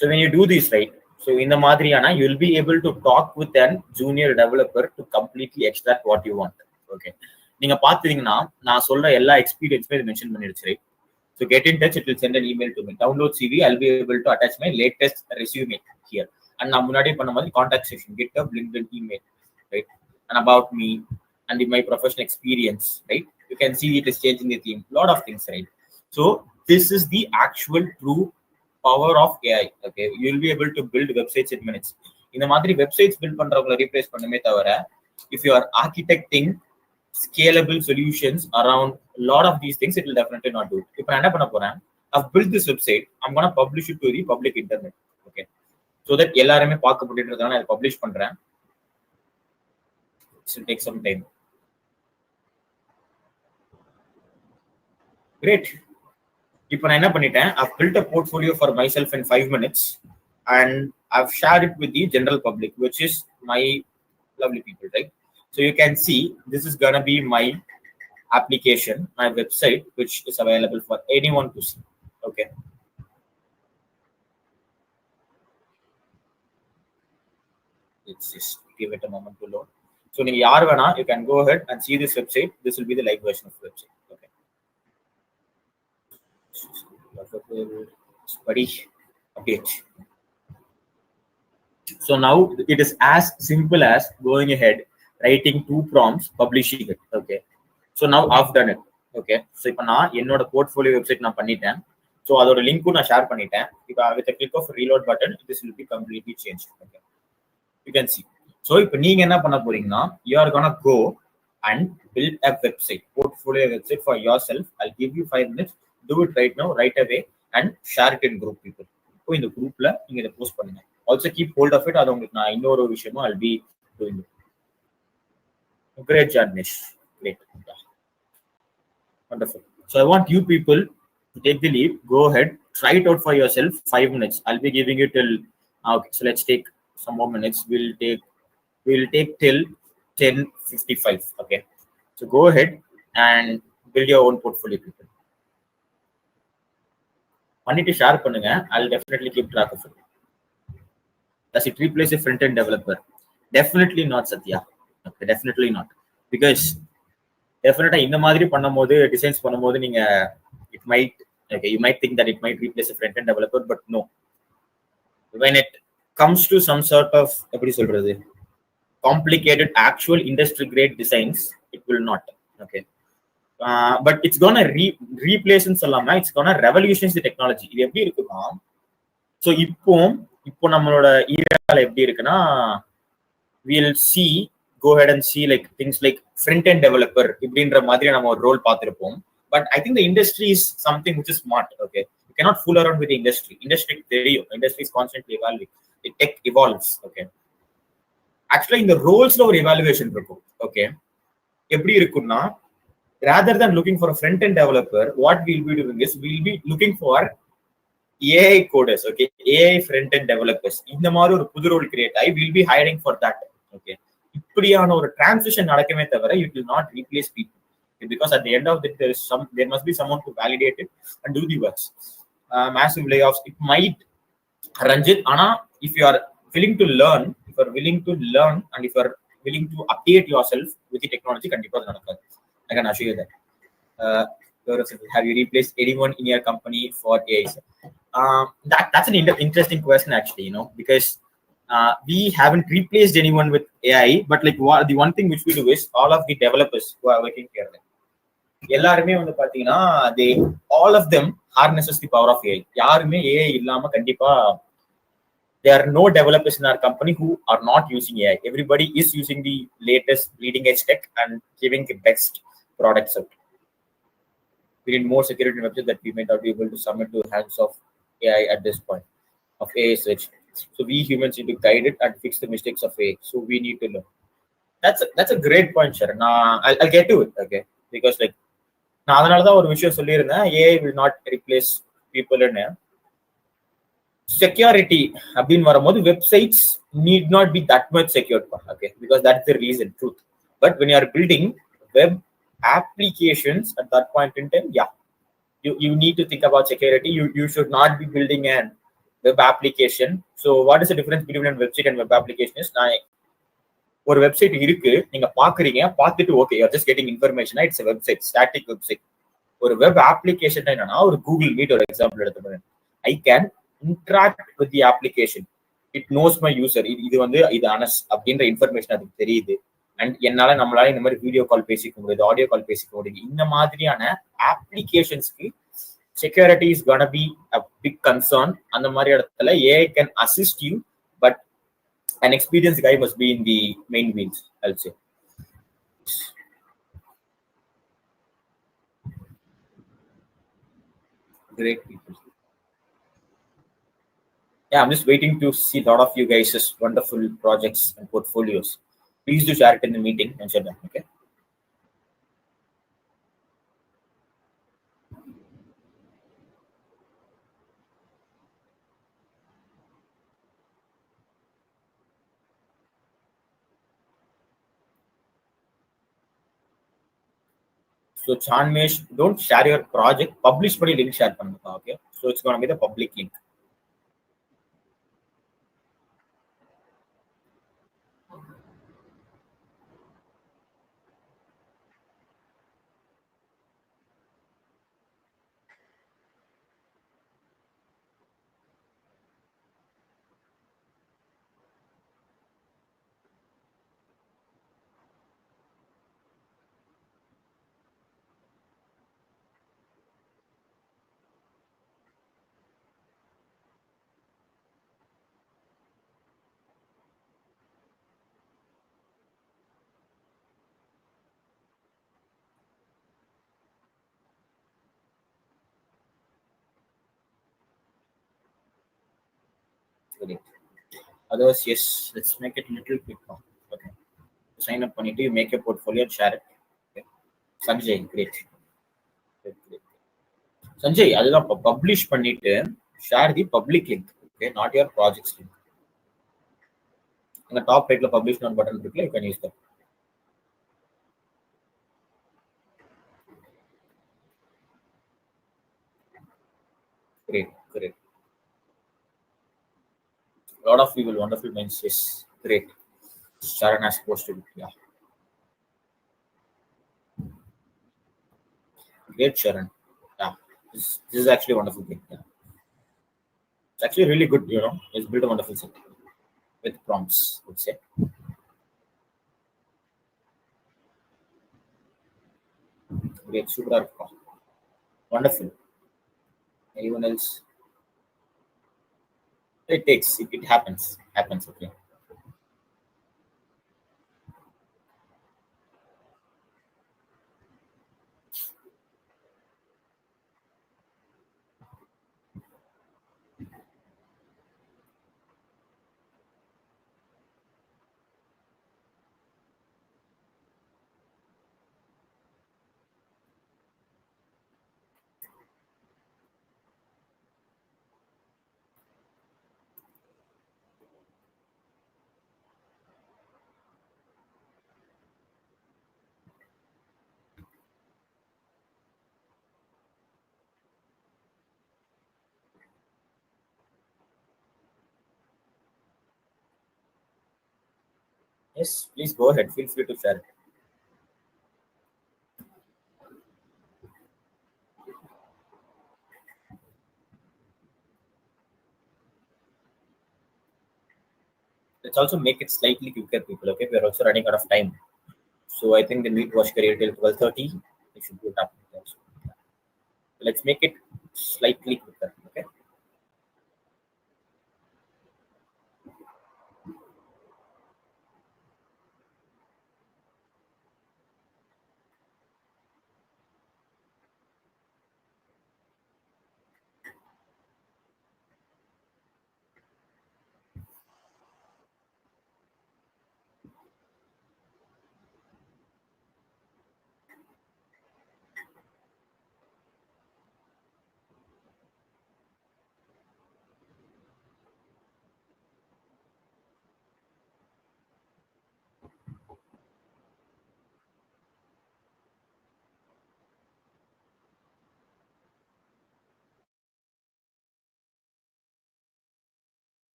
So when you do this, right, so in the Madriana, you'll be able to talk with an junior developer to completely extract what you want. Okay. நீங்க பாத்தீங்கன்னா நான் சொல்ற எல்லா எக்ஸ்பீரியன்ஸுமே இது mention பண்ணிடுச்சு, right? So get in touch, it will send an email to me. Download CV, I'll be able to attach my latest resume here. And நான் முன்னாடி பண்ண மாதிரி contact section, GitHub, LinkedIn, email, right? And about me and my professional experience, right? You can see it is changing the theme, lot of things, right? So this is the actual true power of AI. Okay, you will be able to build websites in minutes. இந்த மாதிரி websites build பண்றவங்களை replace பண்ணுமே தவிர if you are architecting scalable solutions around a lot of these things, it will definitely not do it. இப்போ நான் என்ன பண்ண போறேன், I've built this website, I'm going to publish it to the public internet. Okay, so that எல்லாருமே பார்க்க முடியுன்றதால நான் publish பண்றேன். It will take some time. Great. இப்போ நான் என்ன பண்ணிட்டேன், I've built a portfolio for myself in 5 minutes and I've shared it with the general public, which is my lovely people, right? So you can see this is gonna be my application, my website, which is available for anyone to see. Okay. Let's just give it a moment to load. So you can go ahead and see this website. This will be the live version of the website. Okay. Update. So now it is as simple as going ahead, writing 2 prompts, publishing it. Okay. So now I've done it. Okay. So இப்போ நான் என்னோட portfolio website நான் பண்ணிட்டேன். So அதோட லிங்க்கும் நான் share பண்ணிட்டேன். இப்போ with a click of reload button, this will be completely changed. Okay. You can see. So இப்போ நீங்க என்ன பண்ண போறீங்கன்னா, you are gonna go and build a website, portfolio website for yourself. I'll give you 5 minutes. Do it right now, right away, and share it in group, people. இப்போ இந்த குரூப்ல நீங்க இதை போஸ்ட் பண்ணுங்க. Also keep hold of it. அது உங்களுக்கு நான் இன்னொரு விஷயமும் I'll be doing it. Great, Janish. Great. Wonderful. So I want you people to take the leap. Go ahead, try it out for yourself. 5 minutes. I'll be giving you till. Okay, so let's take some more minutes. We'll take till 10:55. Okay. So go ahead and build your own portfolio, people. பண்ணிட்டு share பண்ணுங்க. I'll definitely keep track of it. Does it replace a front-end developer? Definitely not, Satya. Okay, definitely not. Because definitely இந்த மாதிரி பண்ணும்போது designs பண்ணும்போது நீங்க it might, okay, you might think that it might replace a front-end developer, but no. When it comes to some sort of எப்படி சொல்றது, complicated actual industry grade designs, it will not. Okay. But it's gonna replace ன்னு சொல்லாம it's gonna revolutionize the technology. இது எப்படி இருக்குன்னா, so இப்போ நம்மளோட ஈரால எப்படி இருக்குன்னா, we'll see, go ahead and see like things like front-end developer இப்படின்ற மாதிரி நம்ம ஒரு ரோல் பார்த்திருப்போம். But I think the industry is something which is smart. Okay, you cannot fool around with the industry. Industry is constantly evolving. The tech evolves. Okay, actually இந்த ரோல்ஸ்ல ஒரு evaluation இருக்கும். Okay, எப்படி இருக்குன்னா, Rather than looking for a front-end developer, what we'll be doing is we'll be looking for AI coders, okay, AI front-end developers. இந்த மாதிரி ஒரு புது role create ஆகி will be hiring for that. Okay, இப்படியான ஒரு transition நடக்கவே தவிர you will not replace people, because at the end of that there must be someone to validate it and do the works. Massive layoffs, it might, Ranjit, ஆனா if you are willing to learn, and if you are willing to update yourself with the technology, கண்டிப்பா அது நடக்காது. I can assure you that. Have you replaced anyone in your company for AI? That's an interesting question, actually, because we haven't replaced anyone with AI, but like the one thing which we do is all of the developers who are working here, எல்லாருமே வந்து பாத்தீங்கன்னா all of them harnesses the power of AI. யாருமே AI இல்லாம கண்டிப்பா there are no developers in our company who are not using AI. Everybody is using the latest bleeding edge tech and giving the best products out. We need more security websites that we may not be able to submit to hands of AI at this point of AI search. So we humans need to guide it and fix the mistakes of AI. So we need to learn. That's a great point, Sharon. I'll get to it, okay? Because like நான் அதனாலதான் ஒரு விஷயம் சொல்லியிருந்தேன், AI will not replace people in security அப்படின்னு வரும்போது websites need not be that much secured, okay? Because that's the reason, truth. But when you are building web applications at that point in time, yeah, you need to think about security. You should not be building an web application. So what is the difference between a website and web application is, ஒரு website இருக்கு, நீங்க பாக்குறீங்க, பார்த்துட்டு okay you are just getting information, it's a website, static website. ஒரு web application என்னன்னா, ஒரு Google meet ஒரு example எடுத்துக்கிறேன். I can interact with the application, it nose my user, இது அனஸ் அப்படின்ற இன்ஃபர்மேஷன் அதுக்கு தெரியுது. அண்ட் நம்மளால இந்த மாதிரி வீடியோ கால் பேசிக்க முடியுது, ஆடியோ கால் பேசிக்க முடியுது. இந்த மாதிரியான அப்ளிகேஷன்ஸ்க்கு security is gonna be a big concern. அந்த மாதிரி இடத்துல AI can assist you, but an experienced guy must be in the main wheels, I'll say. Great people. Yeah, I'm just waiting to see a lot of you guys' wonderful projects and portfolios. Please do share it in the meeting and share them, okay? So Chanmesh, don't share your project, publish பண்ணி link share பண்ணுங்க, okay? So it's going to be the public link. Great. Otherwise, yes, let's make it a little quick now. Okay. Sign up பண்ணிட்டு you make a portfolio and share it. Okay. Sanjay, great. Great. Sanjay, அதுதான் publish பண்ணிட்டு share the public link, okay, not your projects link. இந்த top ரைட்ல publish note button இருக்குல்ல, you can use that. Great. A lot of people, wonderful minds, yes, great. Sharon has posted it, yeah. Great, Sharon. Yeah, this is actually a wonderful thing. Yeah. It's actually really good, It's built a wonderful set with prompts, I would say. Great, super. Wonderful. Anyone else? It happens, okay. Yes, please go ahead. Feel free to share it. Let's also make it slightly quicker, people. Okay, we are also running out of time. So I think the meet was scheduled till 12:30. It should be up. Let's make it slightly quicker. Okay.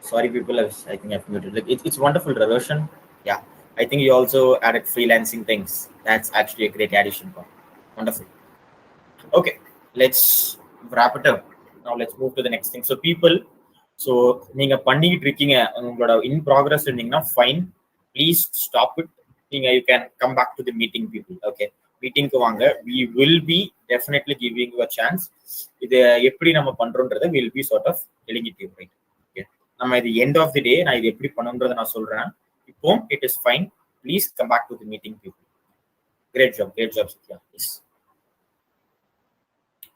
Sorry, people. I think I've muted. Like it's wonderful, Roshan. Yeah, I think you also added freelancing things. That's actually a great addition. Wonderful. Okay, let's wrap it up. Now let's move to the next thing. So people, so நீங்க பண்ணிட்டு இருக்கீங்க உங்களோட in progress இருந்தீங்கன்னா fine, please stop it. நீங்க you can come back to the meeting people. Okay, மீட்டிங்க்கு வாங்க. We will be definitely giving you a chance. இது எப்படி நம்ம பண்றோன்றதை will be sort of telling it you, right? Okay, நம்ம இது எண்ட் ஆஃப் தி டே நான் இது எப்படி பண்ணுன்றதை நான் சொல்றேன். இப்போ it is fine, please come back to the meeting people. Great job Sathya. Yes.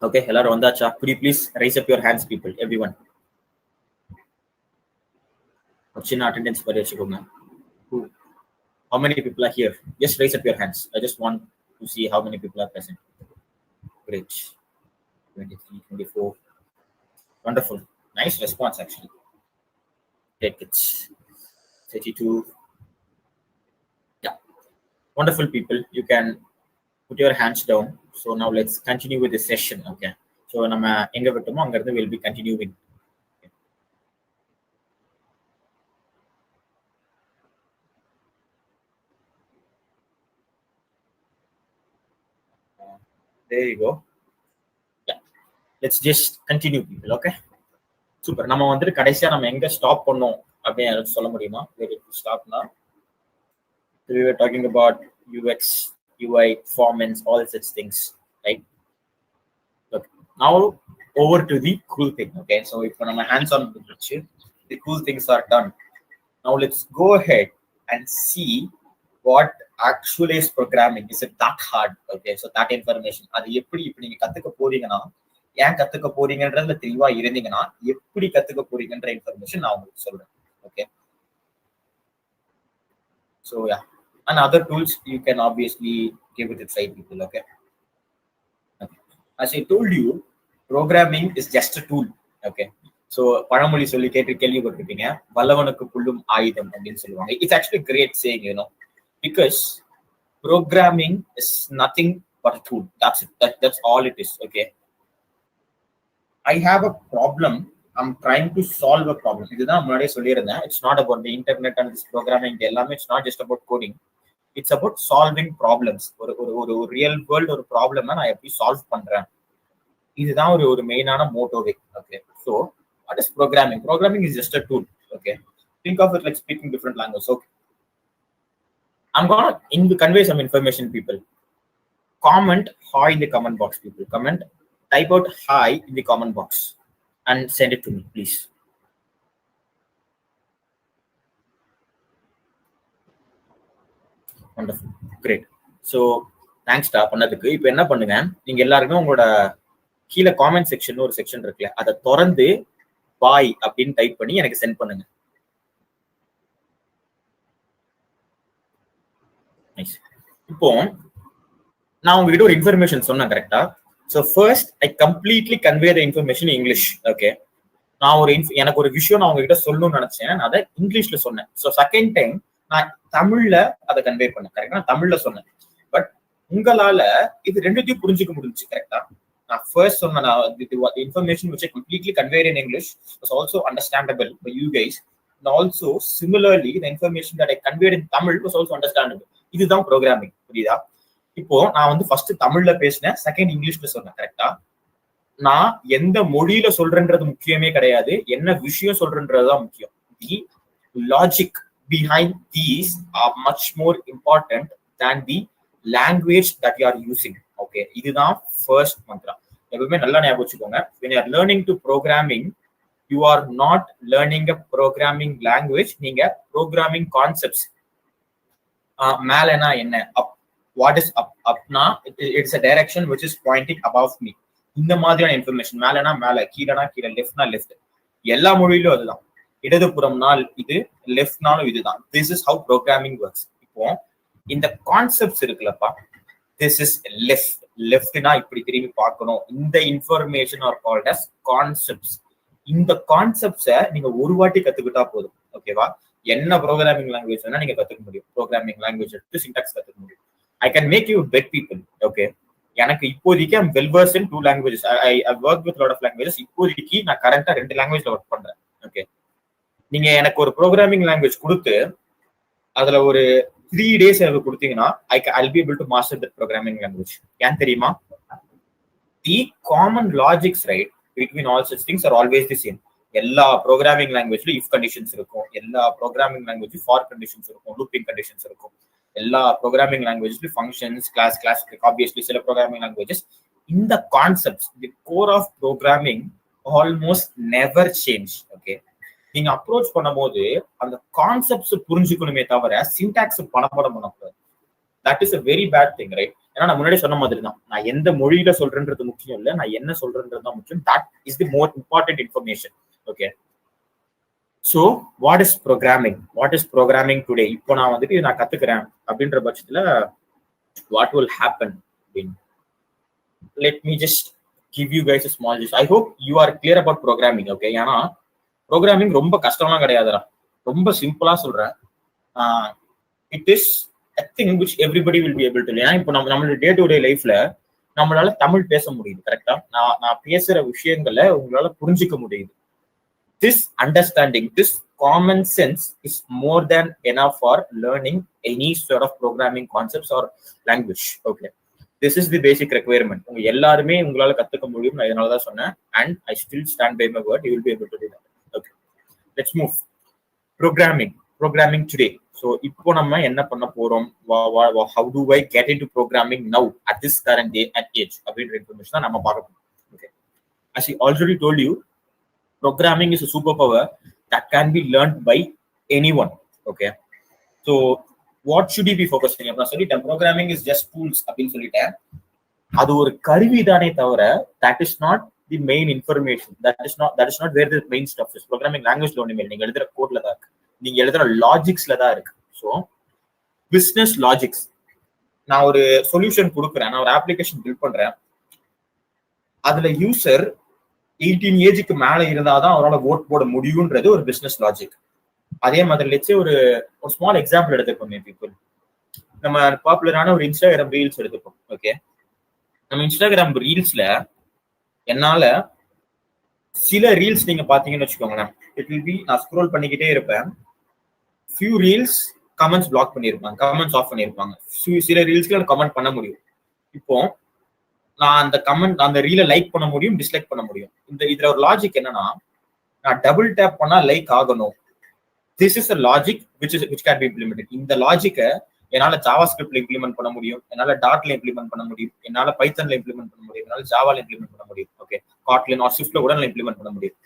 Okay, எல்லாரும் வந்தாச்சா? Could you please raise up your hands, people, everyone? ஒரு சின்ன attendance படி வச்சுக்கோங்க. How many people are here? Just raise up your hands. I just want to see how many people are present. Great. 23, 24. Wonderful. Nice response, actually. Take it. 32. Yeah. Wonderful, people. You can put your hands down. So now let's continue with the session. Okay. So நம்ம எங்க விட்டோமோ அங்க இருந்து will be continuing. There you go. Yeah. Let's just continue, people. Okay. Super. நம்ம வந்துட்டு கடைசியா நம்ம எங்க stop பண்ணோம் அப்படின்னு சொல்ல முடியுமா? ஸ்டாப்னா we were talking about UX, UI, performance, all such things, right? Okay. Now over to the cool thing. Okay, so if நம்ம hands on the cool things are done. Now let's go ahead and see what actually is programming. Is it that hard? Okay, so that information அது எப்படி இப்ப நீங்க கத்துக்க போறீங்கன்னா, ஏன் கத்துக்க போறீங்கன்றதுல தெளிவா இருந்தீங்கன்னா எப்படி கத்துக்க போறீங்கன்ற இன்ஃபர்மேஷன் நான் உங்களுக்கு சொல்றேன். Okay, so yeah, and other tools you can obviously give it a try, people. Okay, as I told you, programming is just a tool. Okay, so பழமொழி சொல்லி கேள்விப்பட்டிருப்பீங்க, வல்லவனுக்கு புல்லும் ஆயுதம் அப்படின்னு சொல்லுவாங்க. It's actually a great saying, you know, because programming is nothing but a tool. That's it. That's all it is. Okay, I have a problem. I'm trying to solve a problem. இதுதான் முன்னாடியே சொல்லியிருந்தேன். It's not about the internet and this programming. எல்லாமே it's not just about coding. It's about solving problems. ஒரு real world ஒரு problem நான் எப்படி solve பண்றேன், இதுதான் ஒரு மெயினான மோட்டோவே. Okay, so what is programming? Programming is just a tool. Okay, think of it like speaking different languages. Okay, I'm gonna convey some information, people. Comment hi in the comment box, people. Type out hi in the comment box and send it to me, please. Wonderful. Great. So தேங்க்ஸ்டா பண்ணதுக்கு. இப்போ என்ன பண்ணுங்க, நீங்க எல்லாருமே உங்களோட கீழே comment section ஒரு section இருக்குல்ல, அதை திறந்து பாய் அப்படின்னு டைப் பண்ணி எனக்கு சென்ட் பண்ணுங்க. இப்போ நான் உங்ககிட்ட ஒரு இன்ஃபர்மேஷன் சொன்னேன் கரெக்டா? So first I completely convey the information English. Okay, நான் எனக்கு ஒரு விஷயம் நான் உங்ககிட்ட சொல்லணும்னு நினைச்சேன், நான் அதை இங்கிலீஷ்ல சொன்னேன். ஸோ செகண்ட் டைம் நான் தமிழ்ல அதை கன்வே பண்ணேன். கரெக்டா? நான் தமிழ்ல சொன்னேன். பட் உங்களால இது ரெண்டுத்தையும் புரிஞ்சுக்க முடிஞ்சு. கரெக்டா? நான் ஃபர்ஸ்ட் சொன்ன information which I completely conveyed in English was also understandable by you guys, and also similarly the information that I conveyed in Tamil was also understandable. இதுதான் ப்ரோக்ராமிங். புரியுதா? இப்போ நான் ஃபர்ஸ்ட் தமிழ்ல பேசினேன், செகண்ட் இங்கிலீஷ்ல சொன்னேன். கரெக்டா? நான் எந்த மொழியில சொல்றேன்றது முக்கியமே கிடையாது, என்ன விஷயம் சொல்றேன்றதுதான் முக்கியம். தி logic behind these are much more important than the language that you are using. Okay, இதுதான் first mantra. எப்பவுமே நல்லா ஞாபகம் வச்சுக்கோங்க. When you are learning to programming, you are not learning a programming language, நீங்க programming concepts. மேலனா என்ன, up, what is up, upனா it's a direction which is pointing above me. இந்த மாதிரியான information. மேலனா மேல, கீழனா கீழே, லெஃப்ட்னா லெஃப்ட். எல்லா மொழியிலும் அதுதான். இடதுபுறம்னால் இது, லெஃப்ட்னாலும் இதுதான். This is how programming works. இப்போ இந்த கான்செப்ட்ஸ் இருக்குல்லப்பா, திஸ் இஸ் லெஃப்ட், லெஃப்ட்னா இப்படி திரும்பி பார்க்கணும். இந்த information are called as concepts. இந்த கான்செப்ட்ஸை நீங்க ஒரு வாட்டி கத்துக்கிட்டா போதும். ஓகேவா? என்ன ப்ரோக்ராமிங் லாங்குவேஜ் வேணா நீங்க கத்துக்க முடியும். ப்ரோக்ராமிங் லாங்குவேஜ் எடுத்து சின்டாக்ஸ் கத்துக்க முடியும். I can make you bet people. Okay, எனக்கு இப்போதைக்கு I'm well versed in 2 languages. I work with lot of languages. இப்போதைக்கு நான் கரண்டா 2 languageல ஒர்க் பண்றேன். ஓகே, நீங்க எனக்கு ஒரு ப்ரோக்ராமிங் லாங்குவேஜ் கொடுத்து அதுல ஒரு 3 days எனக்கு கொடுத்தீங்கன்னா I'll be able to master that programming language. ஏன் தெரியுமா? The common logics, right, between all such things are always the same. எல்லா ப்ரோக்ராமிங் லாங்குவேஜ்ல இஃப் கண்டிஷன்ஸ் இருக்கும், எல்லா ப்ரோக்ராமிங் லாங்குவேஜ் ஃபார் கண்டிஷன்ஸ் இருக்கும், லூப்பிங் கண்டிஷன்ஸ் இருக்கும். எல்லா ப்ரோக்ராமிங் லாங்குவேஜ்ல ஃபங்க்ஷன்ஸ், கிளாஸ் ஆப்வியஸ்லி சில ப்ரோக்ராமிங் லாங்குவேஜஸ். இந்த concepts, the core of programming almost never change. Okay, நீங்க அப்ரோச் பண்ணும்போது அந்த கான்செப்ட்ஸ் புரிஞ்சுக்கணுமே தவிர சின்டாக்ஸ் பணப்படம் பண்ணக்கூடாது. That is a very bad thing, right? ஏன்னா நான் முன்னாடி சொன்ன மாதிரி தான், நான் எந்த மொழியில சொல்றேன்றது முக்கியம் இல்லை, நான் என்ன சொல்றேன்றது தான் முக்கியம். That is the more important information. Okay, so what is programming? What is programming today? இப்போ நான் நான் கத்துக்கிறேன் அப்படின்ற பட்சத்துல what will happen? Let me just give you guys a small gist. I hope you are clear about programming. Okay, ஏன்னா programming ரொம்ப கஷ்டம்லாம் கிடையாதுடா, ரொம்ப சிம்பிளா சொல்றேன். It is a thing which everybody will be able to learn. இப்போ நம்மளோட day to day லைஃப்ல நம்மளால தமிழ் பேச முடியுது. கரெக்டா? நான் பேசுற விஷயங்களை உங்களால புரிஞ்சுக்க முடியுது. This understanding, this common sense is more than enough for learning any sort of programming concepts or language. Okay, this is the basic requirement. உங்க எல்லாருமே உங்களால கத்துக்க முடியும். நான் இதனால தான் சொன்னேன். And I still stand by my word. You will be able to do that. Okay, let's move. Programming today. So இப்போ நம்ம என்ன பண்ண போறோம்? How do I get into programming now at this current day and age? அப்படின்ற information தான் நம்ம பார்க்க போறோம். Okay, as I already told you, programming is a superpower that can be learned by anyone. Okay, so what should you be focusing on? சொல்லிட்டேன், programming is just tools அப்படின்னு சொல்லிட்டேன். அது ஒரு கருவி தானே தவிர that is not the main information. That is not where the main stuff is. Programming language ல ஒண்ணுமே, நீங்க எழுதுற கோட்ல தான் இருக்கு, நீங்க எழுதுற லாஜிக்ஸ்ல தான் இருக்கு. So business logics. நான் ஒரு சொல்யூஷன் கொடுக்குறேன், நான் ஒரு அப்ளிகேஷன் பில்ட் பண்றேன், அதுல யூசர் 18 ஏஜுக்கு மேல இருந்தாதான் அவரால் ஓட் போட முடியும்ன்றது ஒரு பிசினஸ் லாஜிக். அதே மாதிரி லெட்ஸே ஒரு ஸ்மால் எக்ஸாம்பிள் எடுத்துப்போம். பீப்புள், நம்ம பாப்புலரான ஒரு இன்ஸ்டாகிராம் ரீல்ஸ் எடுத்துப்போம். ஓகே, நம்ம இன்ஸ்டாகிராம் ரீல்ஸ்ல என்னால சில ரீல்ஸ் நீங்க பாத்தீங்கன்னு வச்சுக்கோங்களேன், இட் வில் பி, நான் ஸ்க்ரோல் பண்ணிக்கிட்டே இருப்பேன், ஃபியூ ரீல்ஸ் கமெண்ட்ஸ் பிளாக் பண்ணிருப்பாங்க, கமெண்ட்ஸ் ஆஃப் பண்ணிருப்பாங்க. சில ரீல்ஸ்ல கமெண்ட் பண்ண முடியும். இப்போ நான் அந்த கமெண்ட், அந்த ரீலை லைக் பண்ண முடியும், டிஸ்லைக் பண்ண முடியும். இதுல ஒரு லாஜிக் என்னன்னா, நான் டபுள் டேப் பண்ணா லைக் ஆகணும். This is a logic which can be implemented. இந்த லாஜிக்கை என்னால ஜாவா ஸ்கிரிப்ட்ல இம்ப்ளிமெண்ட் பண்ண முடியும், என்னால டாட்ல இம்ப்ளிமெண்ட் பண்ண முடியும், என்னால பைத்தன்ல இம்ப்ளிமெண்ட் பண்ண முடியும், என்னால ஜாவால இம்ப்ளிமெண்ட் பண்ண முடியும். ஓகே, காட்லின் ஆர் ஸ்விஃப்ட்ல கூட இம்ப்ளிமெண்ட் பண்ண முடியும்.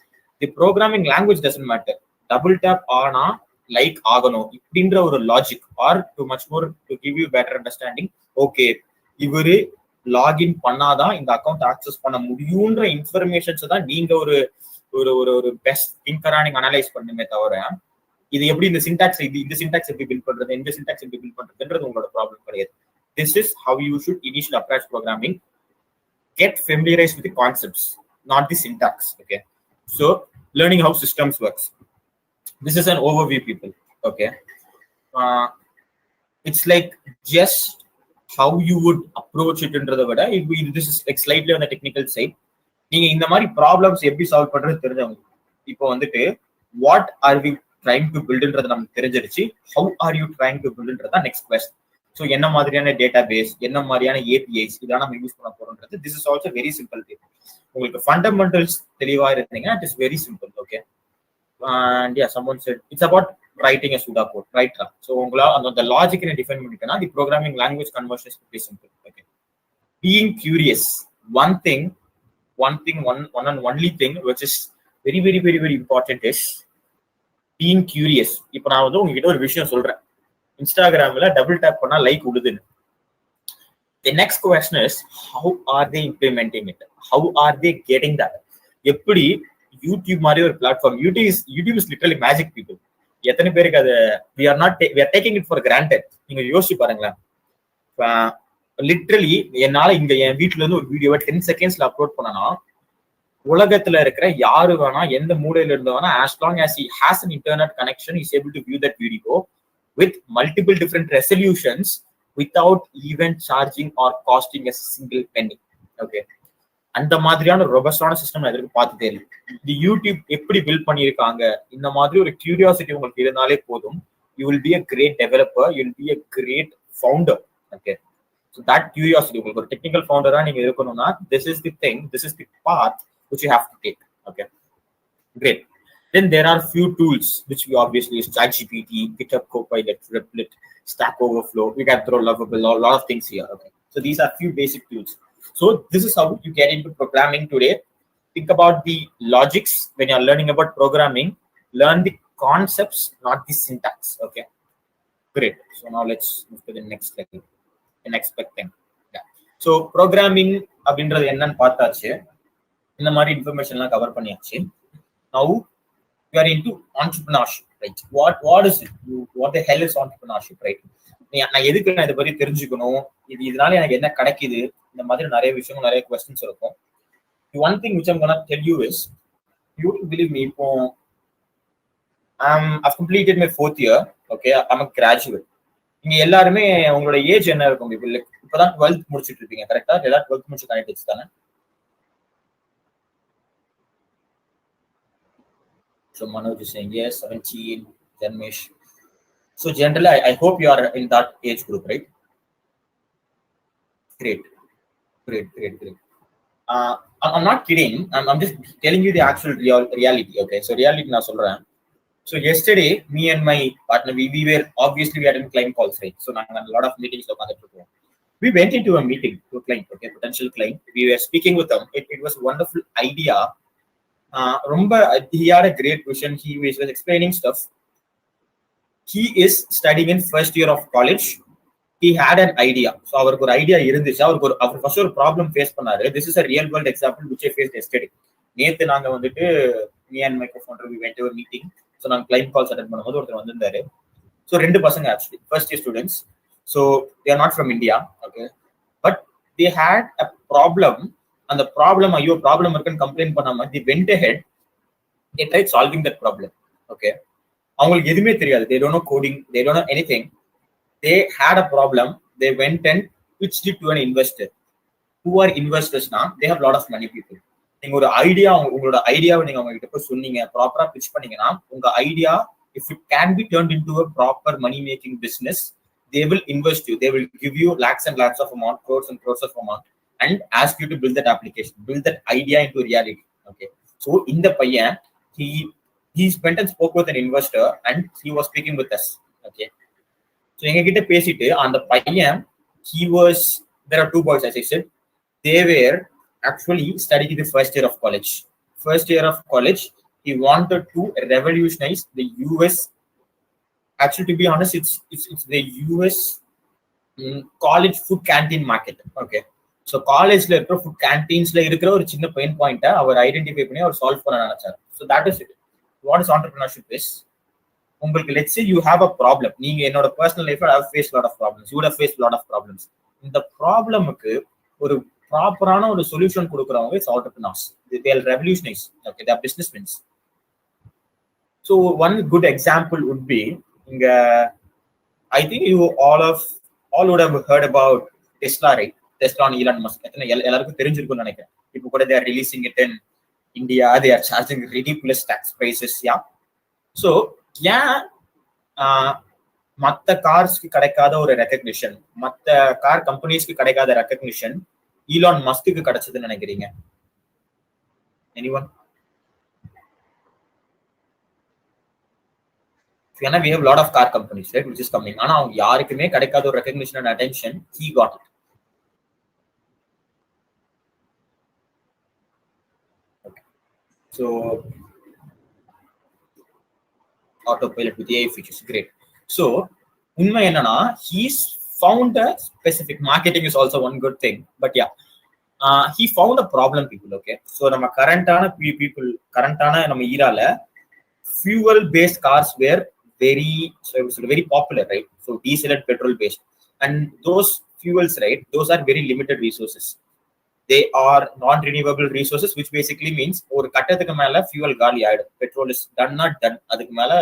The programming language doesn't matter. Double tap ஆனா லைக் ஆகணும் இப்படின்ற ஒரு logic, or to much more to give you better understanding. Okay, இவரு லாகின் பண்ணாதான் இந்த அக்கௌண்ட் ஆக்சஸ் பண்ண முடியும்ன்ற இன்ஃபர்மேஷன்ஸ் தான் நீங்க ஒரு ஒரு ஒரு ஒரு பெஸ்ட் திங்கரா நீங்க அனலைஸ் பண்ணுமே தவிர இது எப்படி இந்த சின்டாக்ஸ் இந்த சின்டாக்ஸ் எப்படி பில்ட் பண்றது இந்த சின்டாக்ஸ் எப்படி பில்ட் பண்றதுன்றது உங்களோட ப்ராப்ளம் கிடையாது. This is how you should initially approach programming. Get familiarized with the concepts, not the syntax. Okay, so learning how systems works. This is an overview, people. Okay, it's like just how you would approach it into the vada. This is like slightly on the technical side. நீங்க இந்த மாதிரி problems எப்படி solve பண்றது தெரிஞ்சவங்க இப்போ வந்துட்டு what are we trying to பில்டுன்றது நமக்கு தெரிஞ்சிருச்சு. How are you trying to பில்டுன்றதா நெக்ஸ்ட் கொஸ்டின். ஸோ என்ன மாதிரியான டேட்டா பேஸ், என்ன மாதிரியான ஏபிஐஸ் இதெல்லாம் நம்ம யூஸ் பண்ண போறோம்ன்றது this is also very simple. உங்களுக்கு ஃபண்டமெண்டல்ஸ் தெளிவா இருந்தீங்கன்னா it is very simple. Okay, and yeah someone said it's about writing a pseudo code, right? So ungala அந்த லாஜிக் என்ன டிஃபைன் பண்ணிட்டேன்னா the programming language conversion is very simple. Okay, being curious, one and only thing which is very very very very important is being curious. இப்போ நான் வந்து உங்ககிட்ட ஒரு விஷயம் சொல்றேன், இன்ஸ்டாகிராம்ல டபுள் டேப் பண்ணா like விடுதுன்னு. The next question is how are they implementing it? How are they getting that? எப்படி யூடியூப் மாதிரி ஒரு platform, YouTube is literally magic people. எத்தனை பேருக்கு அது we are taking it for granted. நீங்க யோசிச்சு பாருங்களேன், லிட்டரலி என்னால இங்க என் வீட்டுல இருந்து ஒரு வீடியோவை 10 செகண்ட்ஸ்ல அப்லோட் பண்ணனா உலகத்துல இருக்கிற யாரு வேணா எந்த மூலையில இருந்து வேணா as long as he has an internet connection he is able to view that video with multiple different resolutions without even charging or costing a single penny. Okay, அந்த மாதிரியான ரொபஸ்டான சிஸ்டம் நான் எதிர்க்கு பார்த்ததே இல்லை. இந்த யூடியூப் எப்படி பில்ட் பண்ணியிருக்காங்க, இந்த மாதிரி ஒரு கியூரியாசிட்டி உங்களுக்கு இருந்தாலே போதும். You will be a great developer, you will be a great founder. Okay, so that curiosity உங்களுக்கு ஒரு டெக்னிக்கல் ஃபவுண்டரா நீங்க இருக்கணும்னா this is the thing, this is the path which you have to take. Okay, great. Then there are few tools which we obviously use: ChatGPT, GitHub Copilot, Replit, Stack Overflow. We can throw a lot of things here. Okay, so these are few basic tools. So this is how you get into programming today. Think about the logics when you are learning about programming. Learn the concepts, not the syntax. Okay, great. So now let's move to the next level, the next big thing. Yeah. So programming அப்படின்றது என்னன்னு பார்த்தாச்சு, இந்த மாதிரி இன்ஃபர்மேஷன்லாம் cover பண்ணியாச்சு. Now you are into entrepreneurship, right? What is it? What the hell is entrepreneurship, right? நான் எதுக்கு நான் இதை பத்தி தெரிஞ்சுக்கணும், இதனால எனக்கு என்ன கிடைக்குது, இந்த மாதிரி நிறைய விஷயங்கள் நிறைய கொஸ்டின்ஸ் இருக்கும். One thing which I'm gonna tell you is, you wouldn't believe me, இப்போ I've completed my 4th year. Okay, I'm a graduate. நீங்க எல்லாருமே உங்களோட ஏஜ் என்ன இருக்கும்? இப்பதான் 12th முடிச்சிட்டு இருப்பீங்க, கரெக்டா? எல்லாரும் 12th முடிச்சு கனெக்ட் தானே? So Manoj is saying yes, 17, Janmesh. So generally, I hope you are in that age group, right? Great. I'm not kidding. I'm just telling you the actual reality. Okay, so reality na solran. So yesterday, me and my partner, we were obviously we had a client calls, right? So a lot of meetings. We went into a meeting to a client, okay, potential client. We were speaking with them. It was a wonderful idea. He had a great vision. He was explaining stuff. He is studying in 1st year of college. He had an idea. So அவருக்கு ஒரு idea இருந்துச்சு. அவர் first ஒரு problem face பண்ணாரு. This is a real world example which I faced yesterday. நேத்து நாங்க வந்துட்டு me and my co-founder we went to a meeting. So நாங்க client calls attend பண்ணும்போது ஒருத்தர் வந்திருந்தாரு. So 2 பசங்க actually first year students. So they are not from India, okay, but they had a problem. And the problem இருக்குன்னு complaint பண்ணாம they went ahead, they tried solving that problem. Okay, அவங்களுக்கு எதுவுமே தெரியாது, they don't know coding, they don't know anything. They had a problem, they went and pitched it to an investor. Who are investors now? They have a lot of money, people. நீங்க ஒரு idea, உங்களோட ஐடியாவை நீங்க அவங்க கிட்ட போய் சொன்னீங்க, ப்ராப்பரா பிட்ச் பண்ணீங்கன்னா உங்க idea if it can be turned into a proper money making business, they will invest you, they will give you lakhs and lakhs of amount, crores and crores of amount, and ask you to build that application, build that idea into reality. Okay, so in the payan he went and spoke with an investor and he was speaking with us. Okay, so enga kitta pesittu and the payan, there are 2 boys, as I said, they were actually studying in the 1st year of college. He wanted to revolutionize the US. Actually, to be honest, it's the US college food canteen market. Okay, so காலேஜ்ல இருக்கிற food கேன்டீன்ஸ்ல இருக்கிற ஒரு சின்ன pain பாயிண்ட்டை அவர் identify பண்ணி அவர் solve பண்ண நினைச்சார். So that is it. What is entrepreneurship is, உங்களுக்கு let's say you have a problem. நீங்க என்னோட பர்சனல் லைஃப்ல have face lot of problems, you have face lot of problems. இந்த ப்ராப்ளமுக்கு ஒரு ப்ராப்பரான ஒரு சொல்யூஷன் கொடுக்குறவங்க is entrepreneurs. they will revolutionize. Okay, they are businessmen. So one good example would be, I think you all would have heard about Tesla, right? Tesla on Elon Musk. எல்லாருக்கும் தெரிஞ்சிருக்கும்னு நினைக்கிறேன். இப்போ கூட they are releasing it in India. They are charging ridiculous tax prices. Yeah. So மற்ற கார்ஸ்க்கு கிடைக்காத ஒரு recognition, மற்ற car கம்பெனிஸ்க்கு கிடைக்காத ரெகக்னிஷன் ஈலான் மஸ்க்கு கிடைச்சதுன்னு நினைக்கிறீங்க? Anyone? ஏன்னா we have a lot of car companies, right, which is coming. ஆனா அவங்க யாருக்குமே கிடைக்காத ஒரு recognition and attention, he got it. Okay. So autopilot with AI features, great. So உண்மை என்னன்னா, he's found a specific, marketing is also one good thing, but yeah, he found a problem, people. Okay, so நம்ம கரண்டான நம்ம ஈரால fuel based cars were very popular, right? So diesel and petrol based, and those fuels, right, those are very limited resources. They are non-renewable resources, which basically means ஒரு கட்டத்துக்கு மேல fuel காலி ஆயிடும். Petrol is done அதுக்கு மேல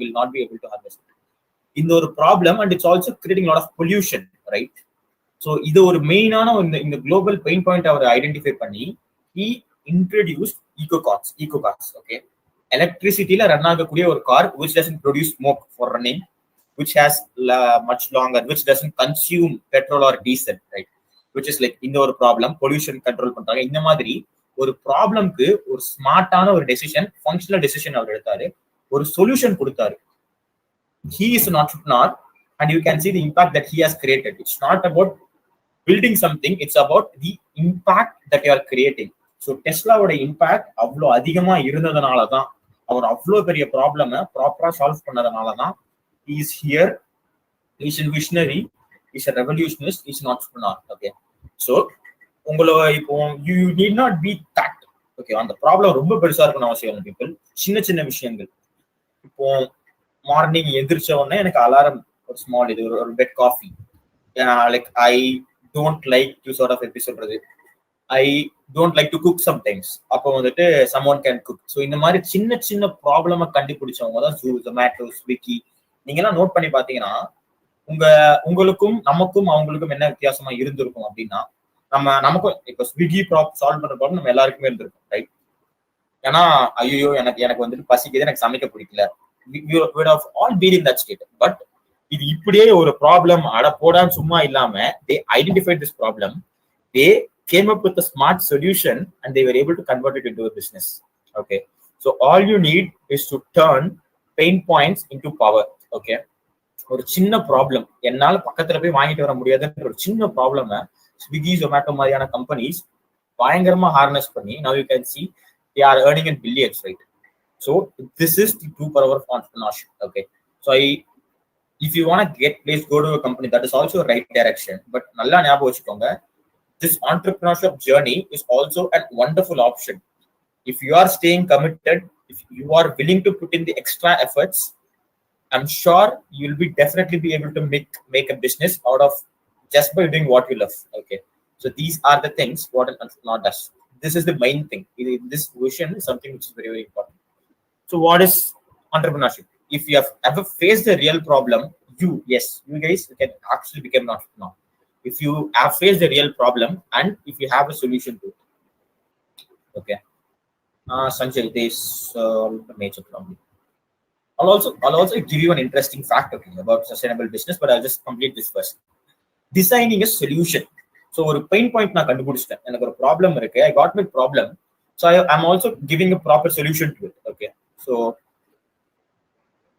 will not be able to harvest. இந்த ஒரு problem, and it's also creating a lot of pollution, right? So இது ஒரு மெயினான இந்த global pain point அவர் ஐடென்டிஃபை பண்ணி he introduced eco cars. Okay, electricity-ல ரன் ஆகக்கூடிய ஒரு car which doesn't produce smoke for running, which has much longer, which doesn't consume petrol or diesel, right? Which is like இந்த ஒரு problem, pollution control பண்றாங்க. இந்த மாதிரி ஒரு ப்ராப்ளம்க்கு ஒரு ஸ்மார்ட்டான ஒரு டெசிஷன், ஃபங்க்ஷனல் டெசிஷன் அவர் எடுத்தாரு, ஒரு சொல்யூஷன் கொடுத்தாரு. He is an entrepreneur, and you can see the impact that he has created. It's not about building something, it's about the impact that you are creating. So டெஸ்லாவோட impact அவ்வளோ அதிகமா இருந்ததுனால தான், அவர் அவ்வளோ பெரிய ப்ராப்ளமை ப்ராப்பரா சால்வ் பண்ணதுனால தான் he is here. He is a visionary, he is a revolutionist, he is an entrepreneur. Okay, so உங்களோட இப்போ you need not be that. Okay, அந்த ப்ராப்ளம் ரொம்ப பெருசா இருக்கணும் அவசியம் இல்லை people. சின்ன விஷயங்கள். இப்போ மார்னிங் எந்திரிச்ச உடனே எனக்கு அலாரம் ஒரு ஸ்மால், இது ஒரு bed coffee, like I don't like to sort of எப்படி சொல்றது, I don't like to cook sometimes. அப்போ வந்துட்டு someone can cook. ஸோ இந்த மாதிரி சின்ன ப்ராப்ளமை கண்டுபிடிச்சவங்க தான் Zomato, Swiggy. நீங்க எல்லாம் நோட் பண்ணி பாத்தீங்கன்னா உங்களுக்கும் நமக்கும் அவங்களுக்கும் என்ன வித்தியாசமா இருந்திருக்கும் அப்படின்னா, நமக்கும் இப்போ ஸ்விக்கி சால்வ் பண்ற ப்ராப்ளம் நம்ம எல்லாருக்குமே இருந்திருக்கும், ரைட்? ஏன்னா ஐயோ எனக்கு வந்துட்டு பசிக்குது, எனக்கு சமைக்க பிடிக்கல, we would have all been in that state. But இது இப்படியே ஒரு ப்ராப்ளம் அட போடான்னு சும்மா இல்லாம they identified this problem, they came up with a smart solution, and they were able to convert it into a business. Okay, so all you need is to turn pain points into power. Okay, ஒரு சின்ன problem, என்னால பக்கத்துல போய் வாங்கிட்டு வர முடியாதுன்ற ஒரு சின்ன ப்ராப்ளமை ஸ்விக்கி, ஜொமேட்டோ மாதிரியான கம்பெனிஸ் பயங்கரமா ஹார்னஸ் பண்ணி now you can see they are earning in billions, right? So this is the true power of entrepreneurship. Okay, so if you want to get placed, go to a company, that is also a right direction. But நல்லா ஞாபகம் வச்சுக்கோங்க, this entrepreneurship journey is also a wonderful option. If you are staying committed, if you are willing to put in the extra efforts, I'm sure you'll be definitely be able to make a business out of just by doing what you love. Okay, so these are the things what an entrepreneur does. This is the main thing. This vision is something which is very important. So what is entrepreneurship? If you have ever faced a real problem, you guys can actually become an entrepreneur. If you have faced a real problem and if you have a solution to it. Okay, Sanjay, this is a major problem. I'll also give you an interesting fact, okay, about sustainable business, but I'll just complete this first. Designing a solution. So ஒரு pain point நான் கண்டுபிடிச்சிட்டேன், எனக்கு ஒரு problem இருக்கு, I got my problem, so I'm also giving a proper solution to it. Okay, so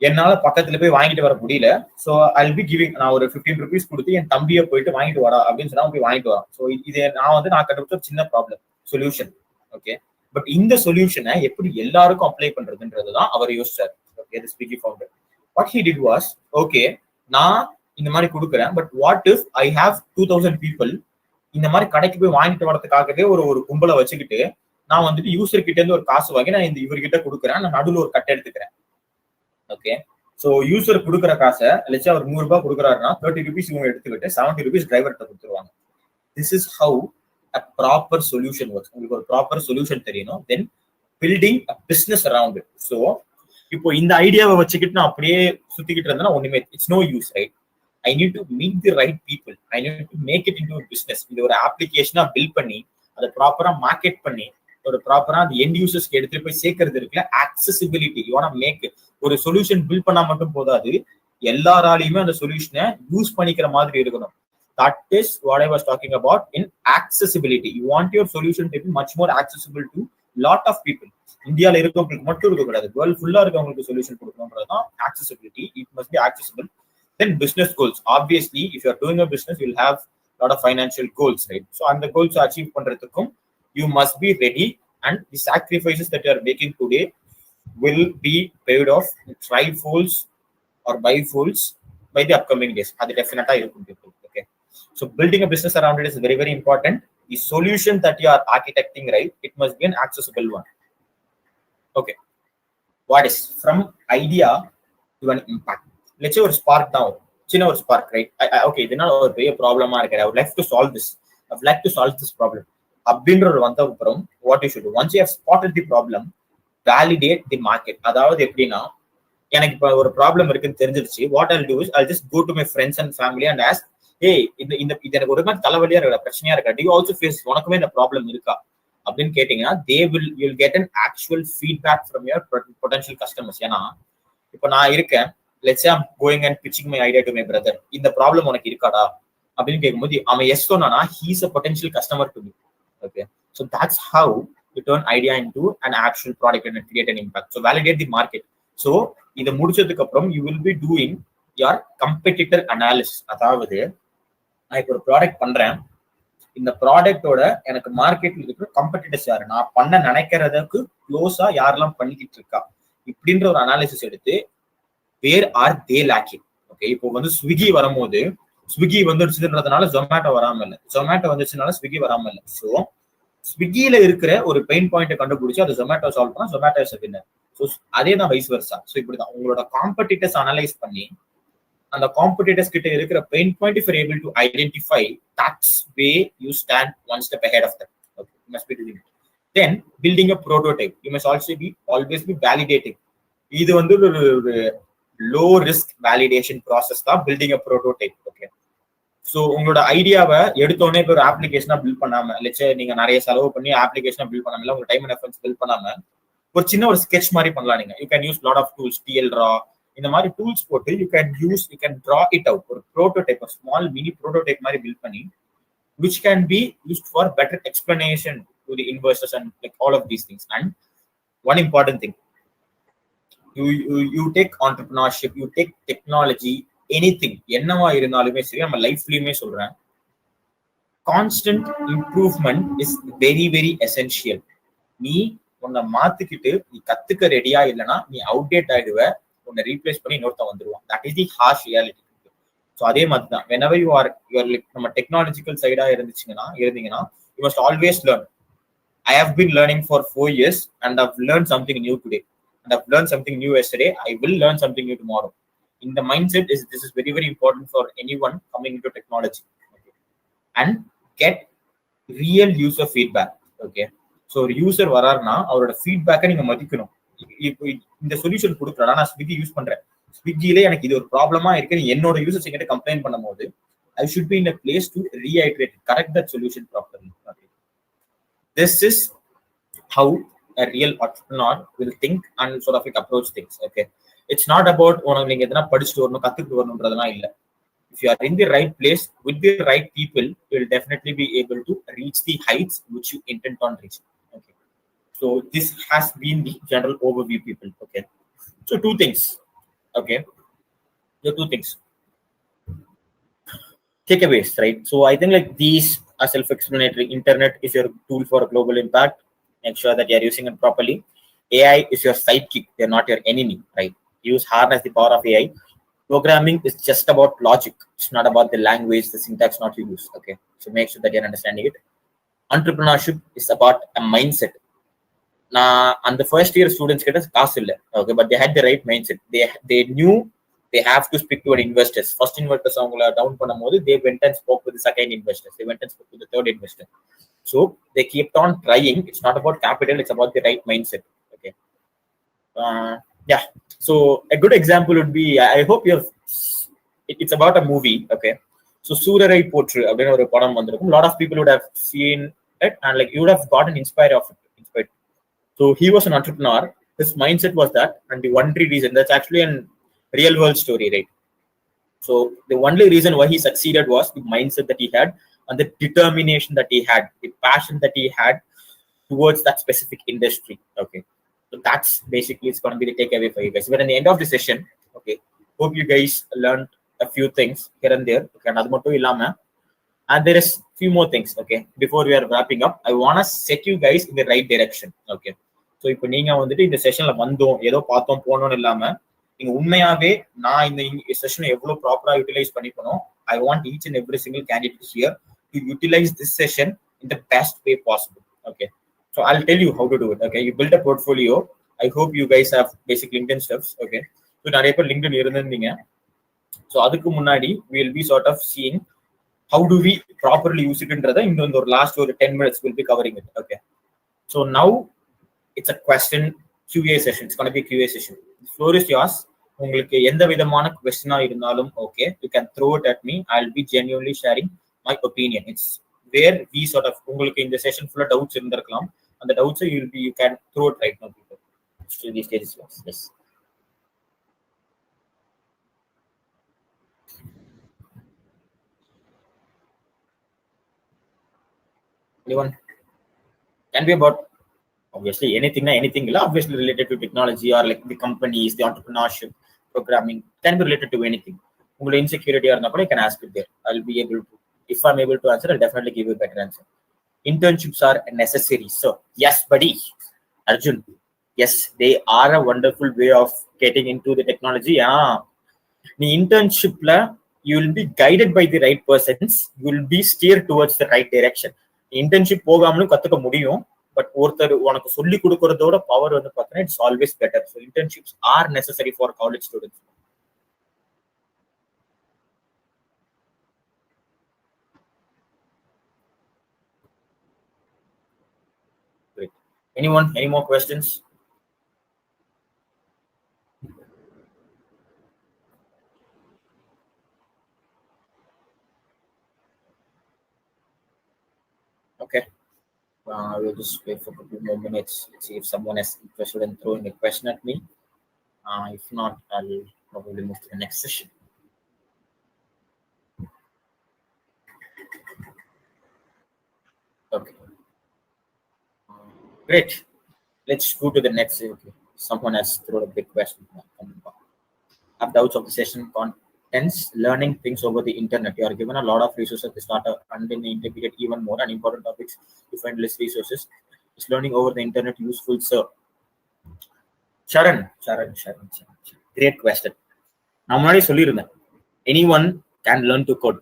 என்னால பக்கத்துல போய் வாங்கிட்டு வர முடியல, ஸோ I'll be giving, நான் ஒரு 15 rupees கொடுத்து என் தம்பியை போயிட்டு வாங்கிட்டு வரா அப்படின்னு சொன்னா போய் வாங்கிட்டு வரான். ஸோ இது நான் கண்டுபிடிச்ச சின்ன ப்ராப்ளம் சொல்யூஷன். ஓகே, பட் இந்த சொல்யூஷனை எப்படி எல்லாருக்கும் அப்ளை பண்றதுன்றதுதான் அவர் யோசிச்சார். ஓகே, the Swiggy founder. What he did was, okay, நான் இந்த மாதிரி கொடுக்குறேன். But what if I have 2000 people இந்த மாதிரி கடைக்கு போய் வாங்கிட்டு வரதுக்காகவே ஒரு கும்பலை வச்சுக்கிட்டு நான் வந்துட்டு யூசர் கிட்ட இருந்து ஒரு காசு வாங்கி நான் இந்த இவர்கிட்ட கொடுக்குறேன், நான் நடுவில் ஒரு கட்டை எடுத்துக்கிறேன். ஓகே, ஸோ யூசர் கொடுக்குற காசை லட்சம் அவர் 100 ரூபாய் கொடுக்குறாருன்னா 30 rupees இவங்க எடுத்துக்கிட்டு 70 rupees டிரைவர்கிட்ட கொடுத்துருவாங்க. This is how a proper solution works. உங்களுக்கு ஒரு ப்ராப்பர் சொல்யூஷன் தெரியணும், then building a business around it. So இப்போ இந்த ஐடியாவை வச்சுக்கிட்டு நான் அப்படியே சுத்திக்கிட்டு இருந்தேன்னா ஒண்ணுமே it's no use, right? I need to meet the right people. I need to make it into a business. இது ஒரு அப்ளிகேஷனா பில்ட் பண்ணி அதை ப்ராப்பரா மார்க்கெட் பண்ணி ஒரு ப்ராப்பரா அந்த எண்ட் யூசர்ஸ்க்கு எடுத்துட்டு போய் சேர்க்கறது இருக்குல்ல, ஆக்சசிபிலிட்டி. யூ வாண்ட் மேக் ஒரு சொல்யூஷன் பில்ட் பண்ணா மட்டும் போதாது, எல்லாராலையுமே அந்த சொல்யூஷனை யூஸ் பண்ணிக்கிற மாதிரி இருக்கணும். That is what I was talking about in accessibility. You want your solution to be much more accessible to lot of people. இந்தியால இருக்கவங்களுக்கு மட்டும் இருக்கக்கூடாது, வேர்ல்ட் ஃபுல்லா இருக்கவங்களுக்கு solution கொடுக்கணும்ன்றதுதான் accessibility. It must be accessible. Then business goals. Obviously, if you are doing a business, you will have a lot of financial goals, right? So, and the goals achieve பண்றதுக்கும் you must be ready, and the sacrifices that you are making today will be paid off trifolds or bifolds by the upcoming days. அது definitely இருக்கும் people. Okay. So, building a business around it is very, very important. The solution that you are architecting, right, it must be an accessible one. Okay. What is from idea to an impact? Let's say ஒரு spark தான் வரும், சின்ன ஒரு spark, right? Okay, இதனால ஒரு பெரிய ப்ராப்ளமா இருக்கு, I would like to solve this, I would like to solve this problem அப்படின்ற ஒரு வந்த அப்புறம் what you should do, once you have spotted the problem, validate the market. அதாவது எப்படின்னா, எனக்கு இப்போ ஒரு ப்ராப்ளம் இருக்குன்னு தெரிஞ்சிருச்சு, what I'll do is I'll just go to my friends and family and ask, ஏய் இது எனக்கு ஒரு மாதிரி தலைவலியா இருக்கா, பிரச்சனையா இருக்கா, டு யூ ஆல்சோ ஃபேஸ், உனக்குமே இந்த ப்ராப்ளம் இருக்கா அப்படின்னு கேட்டீங்கன்னா, you'll get an actual feedback from your potential customers. ஏன்னா இப்போ நான் இருக்கேன், let's say I'm going and pitching my idea to my brother, இந்த ப்ராப்ளம் உனக்கு இருக்காடா அப்படின்னு கேட்கும்போது அவன் எஸ் சொன்னானா, he is a potential customer to me. Okay, so that's how you turn idea into an actual product and create an impact. So validate the market. So இதை முடிச்சதுக்கு அப்புறம் you will be doing your competitor analysis. அதாவது நான் இப்போ ஒரு product பண்றேன், இந்த ப்ராடக்டோட எனக்கு மார்க்கெட்ல இருக்கிற காம்படிட்டர்ஸ் யாரு, நான் பண்ண நினைக்கிறதுக்கு க்ளோஸா யாரெல்லாம் பண்ணிக்கிட்டு இருக்கா இப்படின்ற ஒரு அனாலிசிஸ் எடுத்து where are they lacking. Okay, இப்போ வந்து ஸ்விக்கி வரும்போது ஸ்விக்கி வந்துடுச்சுன்றதுனால ஜொமேட்டோ வராம இல்லை, ஜொமேட்டோ வந்துச்சுனால ஸ்விக்கி வராம இல்லை. ஸோ ஸ்விக்கியில இருக்கிற ஒரு பெயின் பாயிண்ட்டை கண்டுபிடிச்சு அதை ஜொமேட்டோ சால்வ் பண்ணா ஜொமேட்டோ இஸ் வின்னர். ஸோ அதே தான் வைஸ் வெர்சா. ஸோ இப்படிதான் உங்களோட காம்படிட்டர்ஸ் அனலைஸ் பண்ணி அந்த காம்படிட்டர்ஸ் கிட்ட இருக்கிற pain point if you able to identify, that's way you stand one step ahead of them. Okay, you must be doing it. Then building a prototype, you must also be always be validating. இது வந்து ஒரு low risk validation process தான் building அ prototype. Okay, so உங்களோட ஐடியாவை எடுத்தோடனே இப்போ ஒரு அப்ளிகேஷனா build பண்ணாம, லெட்ஸ் நீங்க நிறைய செலவு பண்ணி அப்ளிகேஷனா பில்ட் பண்ணாம, உங்க டைம் அண்ட் எஃபர்ட்ஸ் பில்ட் பண்ணாம ஒரு சின்ன ஒரு ஸ்கெட்ச் மாதிரி பண்ணலாம். நீங்க you can use lot of tools, டிஎல்ரா இந்த மாதிரி டூல்ஸ் போட்டு you can draw it out. ஒரு ப்ரோட்டோடைப், ஒரு ஸ்மால் மினி ப்ரோட்டோடைப் மாதிரி பில்ட் பண்ணி which can be used for better explanation to the investors and like all of these things. And one important thing, you take entrepreneurship, you take technology, anything என்னவா இருந்தாலுமே சரி, நம்ம லைஃப்லயுமே சொல்றேன், constant improvement is very very essential. நீ உன்னை மாத்திக்கிட்டு நீ கத்துக்க ரெடியா இல்லைன்னா நீ அவுடேட் ஆயிடுவ, உன்னை ரீப்ளேஸ் பண்ணி இன்னொருத்த வந்துருவான். That is the harsh reality. So அதே மாதிரி தான் whenever you are like நம்ம டெக்னாலஜிக்கல் சைடா இருந்தீங்கன்னா you must always learn. I have been learning for 4 years and I've learned something new today. And I've learned something new yesterday. I will learn something new tomorrow. In the mindset this is very very important for anyone coming into technology. Okay. And get real user feedback. Okay. So user வராருன்னா அவரோட ஃபீட்பேக்கை நீங்க மதிக்கணும். இந்த solution கொடுக்குறா, நான் Swiggy use பண்றேன், ஸ்விக்கியில எனக்கு இது ஒரு ப்ராப்ளமா இருக்கு, என்னோட யூசர்ஸ் என்கிட்ட கம்ப்ளைண்ட் பண்ணும்போது I should be in a place to reiterate, correct that solution properly. Okay. This is how a real entrepreneur will think and sort of like approach things. Okay, it's not about உனக்கு நீங்க எதனா படிச்சுட்டு வரணும் கத்துக்கிட்டு வரணும்ன்றதுலாம் இல்லை. If you are in the right place with the right people, you will definitely be able to reach the heights which you intend on reaching. Okay, so this has been the general overview, people. Okay, so two things. Okay, the two things, takeaways, right? So I think like these are self-explanatory. Internet is your tool for global impact. Make sure that you are using it properly. AI is your sidekick, they're not your enemy, right? Harness the power of AI Programming is just about logic. It's not about the language, the syntax not you use. Okay, so make sure that you're understanding it. Entrepreneurship is about a mindset. And the first year students get a காசு இல்ல, okay, but they had the right mindset. They knew they have to speak to an investors. First investors அவங்கள down பண்ணும்போது they went and spoke with the second investors. They went and spoke with the third investor. So they kept on trying. It's not about capital. It's about the right mindset. Okay. Yeah. So a good example would be, I hope it's about a movie. Okay. So Surarai Potru, அப்படின்னு ஒரு படம் வந்திருக்கும். Lot of people would have seen it and like you would have gotten inspired of it. So he was an entrepreneur. His mindset was that, and the only reason, that's actually a real world story, right? So the only reason why he succeeded was the mindset that he had and the determination that he had, the passion that he had towards that specific industry. Okay. So that's basically, it's going to be the takeaway for you guys. But at the end of the session, okay, hope you guys learned a few things here and there. Okay, and there is few more things. Okay, before we are wrapping up, I want to set you guys in the right direction. Okay, so இப்போ நீங்க வந்துட்டு இந்த செஷன்ல வந்தோம் ஏதோ பார்த்தோம் போனோம்னு இல்லாம நீங்க உண்மையாவே நான் இந்த செஷனை எவ்வளவு ப்ராப்பரா யூட்டிலைஸ் பண்ணிக்கணும். I want each and every single candidate here to utilize this session in the best way possible. Okay, so I'll tell you how to do it. Okay, you build a portfolio. I hope you guys have basic LinkedIn steps. Okay, so நிறைய பேர் LinkedIn இருந்திருந்தீங்க. So அதுக்கு முன்னாடி we will be sort of seeing how do we properly use it in the last 10 minutes we'll be covering it. Okay, so now it's a question QA session. It's going to be a QA session. The floor is yours. உங்களுக்கு எந்த விதமான question இருந்தாலும் okay, you can throw it at me. I'll be genuinely sharing my opinion. It's where we sort of உங்களுக்கு இந்த session full of doubts இருந்திருக்கலாம். And the doubts you can throw it right now, people. So these stages, yes. Anyone? Can be about obviously anything, obviously related to technology or like the companies, the entrepreneurship, programming, can be related to anything. Insecurity or not, you can ask it there. I'll be able to, if I'm able to answer, I'll definitely give you a better answer. Internships are necessary. So yes, buddy, Arjun, yes, they are a wonderful way of getting into the technology. The internship, you will be guided by the right persons. You will be steered towards the right direction. Internship போகாமலும் கத்துக்க முடியும், but ஒருத்தர் உனக்கு சொல்லி கொடுக்கறதோட power வந்து பார்த்தீங்கன்னா it's always better. So internships R necessary for college students. Great. Anyone? Any more questions? Okay. We'll just wait for a few more minutes. Let's see if someone is interested in throwing a question at me. If not, I'll probably move to the next session. Okay. Great. Let's go to the next. Okay. Someone has thrown a big question. Have doubts of the session contents, learning things over the internet. You are given a lot of resources to start and in the intermediate even more and important topics to find less resources. Is learning over the internet useful, sir? Sharan. Great question. Anyone can learn to code.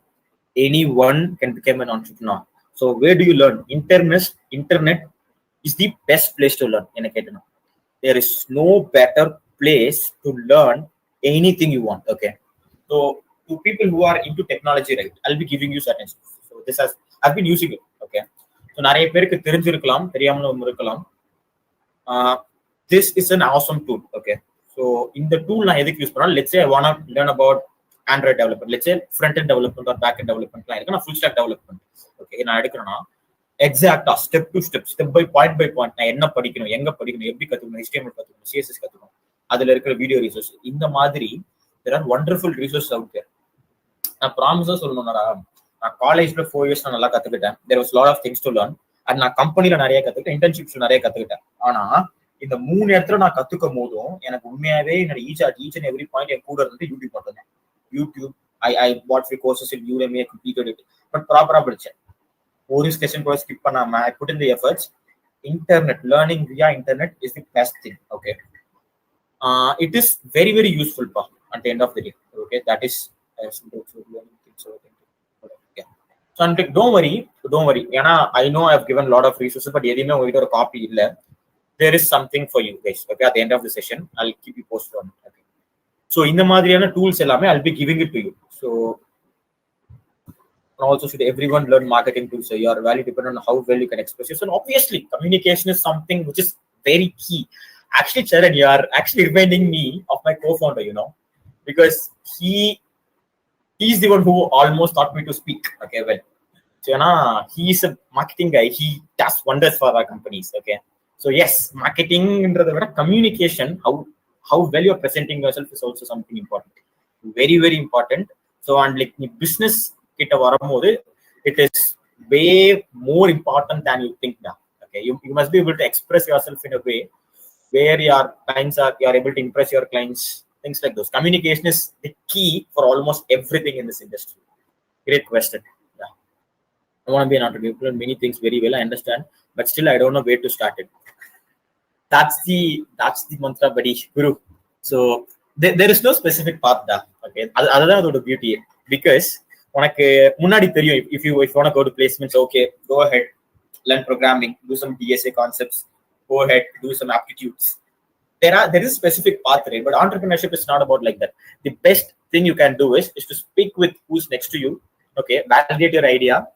Anyone can become an entrepreneur. So where do you learn? Internet is the best place to learn. There is no better place to learn anything you want. Okay. So to people who are into technology, right, I'll be giving you certain stuff. So this has, I've been using it. Okay. So நிறைய பேருக்கு தெரிஞ்சிருக்கலாம், தெரியாமலும் இருக்கலாம். This is an awesome tool. Okay. So in the tool நான் எதுக்கு use பண்ணலாம்? Let's say I want to learn about Android development. Let's say front end development or back end development. நான் full stack development. Okay. நான் எடுக்கிறேன்னா எக்ஸாக்டா step to step, step by point நான் என்ன படிக்கணும், எங்க படிக்கணும், எப்படி கத்துக்கணும், HTML கத்துக்கணும், CSS கத்துக்கணும், அதுல இருக்கிற வீடியோ ரிசோர்ஸ், இந்த மாதிரி there are wonderful resources out there. நான் ப்ராமிஸா சொல்லணும்னா நான் காலேஜ்ல 4 years நான் நல்லா கத்துக்கிட்டேன். there was lot of things to learn. அது நான் கம்பெனில நிறைய கத்துக்கிட்டேன், இன்டர்ன்ஷிப்ஸ்ல நிறைய கத்துக்கிட்டேன். ஆனா இந்த 3 இடத்துல நான் கத்துக்கும் போதும் எனக்கு உண்மையாவே என்னோட ஈச் அண்ட் எவ்ரி பாயிண்ட் என் கூட இருந்து யூடியூப் மட்டும்தான். YouTube I bought few courses in Udemy, I completed it, but ப்ராப்பரா படிச்சேன். ஒரு செஷன் கூட ஸ்கிப் பண்ணாம I put in the efforts. Internet, learning via internet is the best thing. Okay. It is very, very useful. at the end of the day. Okay, that is yeah. So I'm like, don't worry. I know I've given a lot of resources, but a copy. There is something for you guys. Okay, at the end of the session, I'll keep you posted on it. Okay. So in the Madriana tools, I'll be giving it to you. So also, should everyone learn marketing tools? So your value depends on how well you can express yourself. And obviously, communication is something which is very key. Actually, Charan, you are actually reminding me of my co-founder, because he's the one who almost taught me to speak. Okay, well, so he's a marketing guy. He does wonders for our companies. Okay, so yes, marketing, communication, how well you're presenting yourself is also something important. Very, very important. So, and like business, it is way more important than you think now. Okay, you must be able to express yourself in a way where you're able to impress your clients, things like those. Communication is the key for almost everything in this industry. Great question. Yeah, I want to be an entrepreneur, many things very well, I understand, but still I don't know where to start it. That's the mantra, buddy, guru. So there is no specific path da. Okay, other than the beauty, because if you want to go to placements, okay, go ahead, learn programming, do some DSA concepts, go ahead, do some aptitudes. There is a specific path, right? But entrepreneurship is not about like that. The best thing you can do is to speak with who's next to you, okay, validate your idea,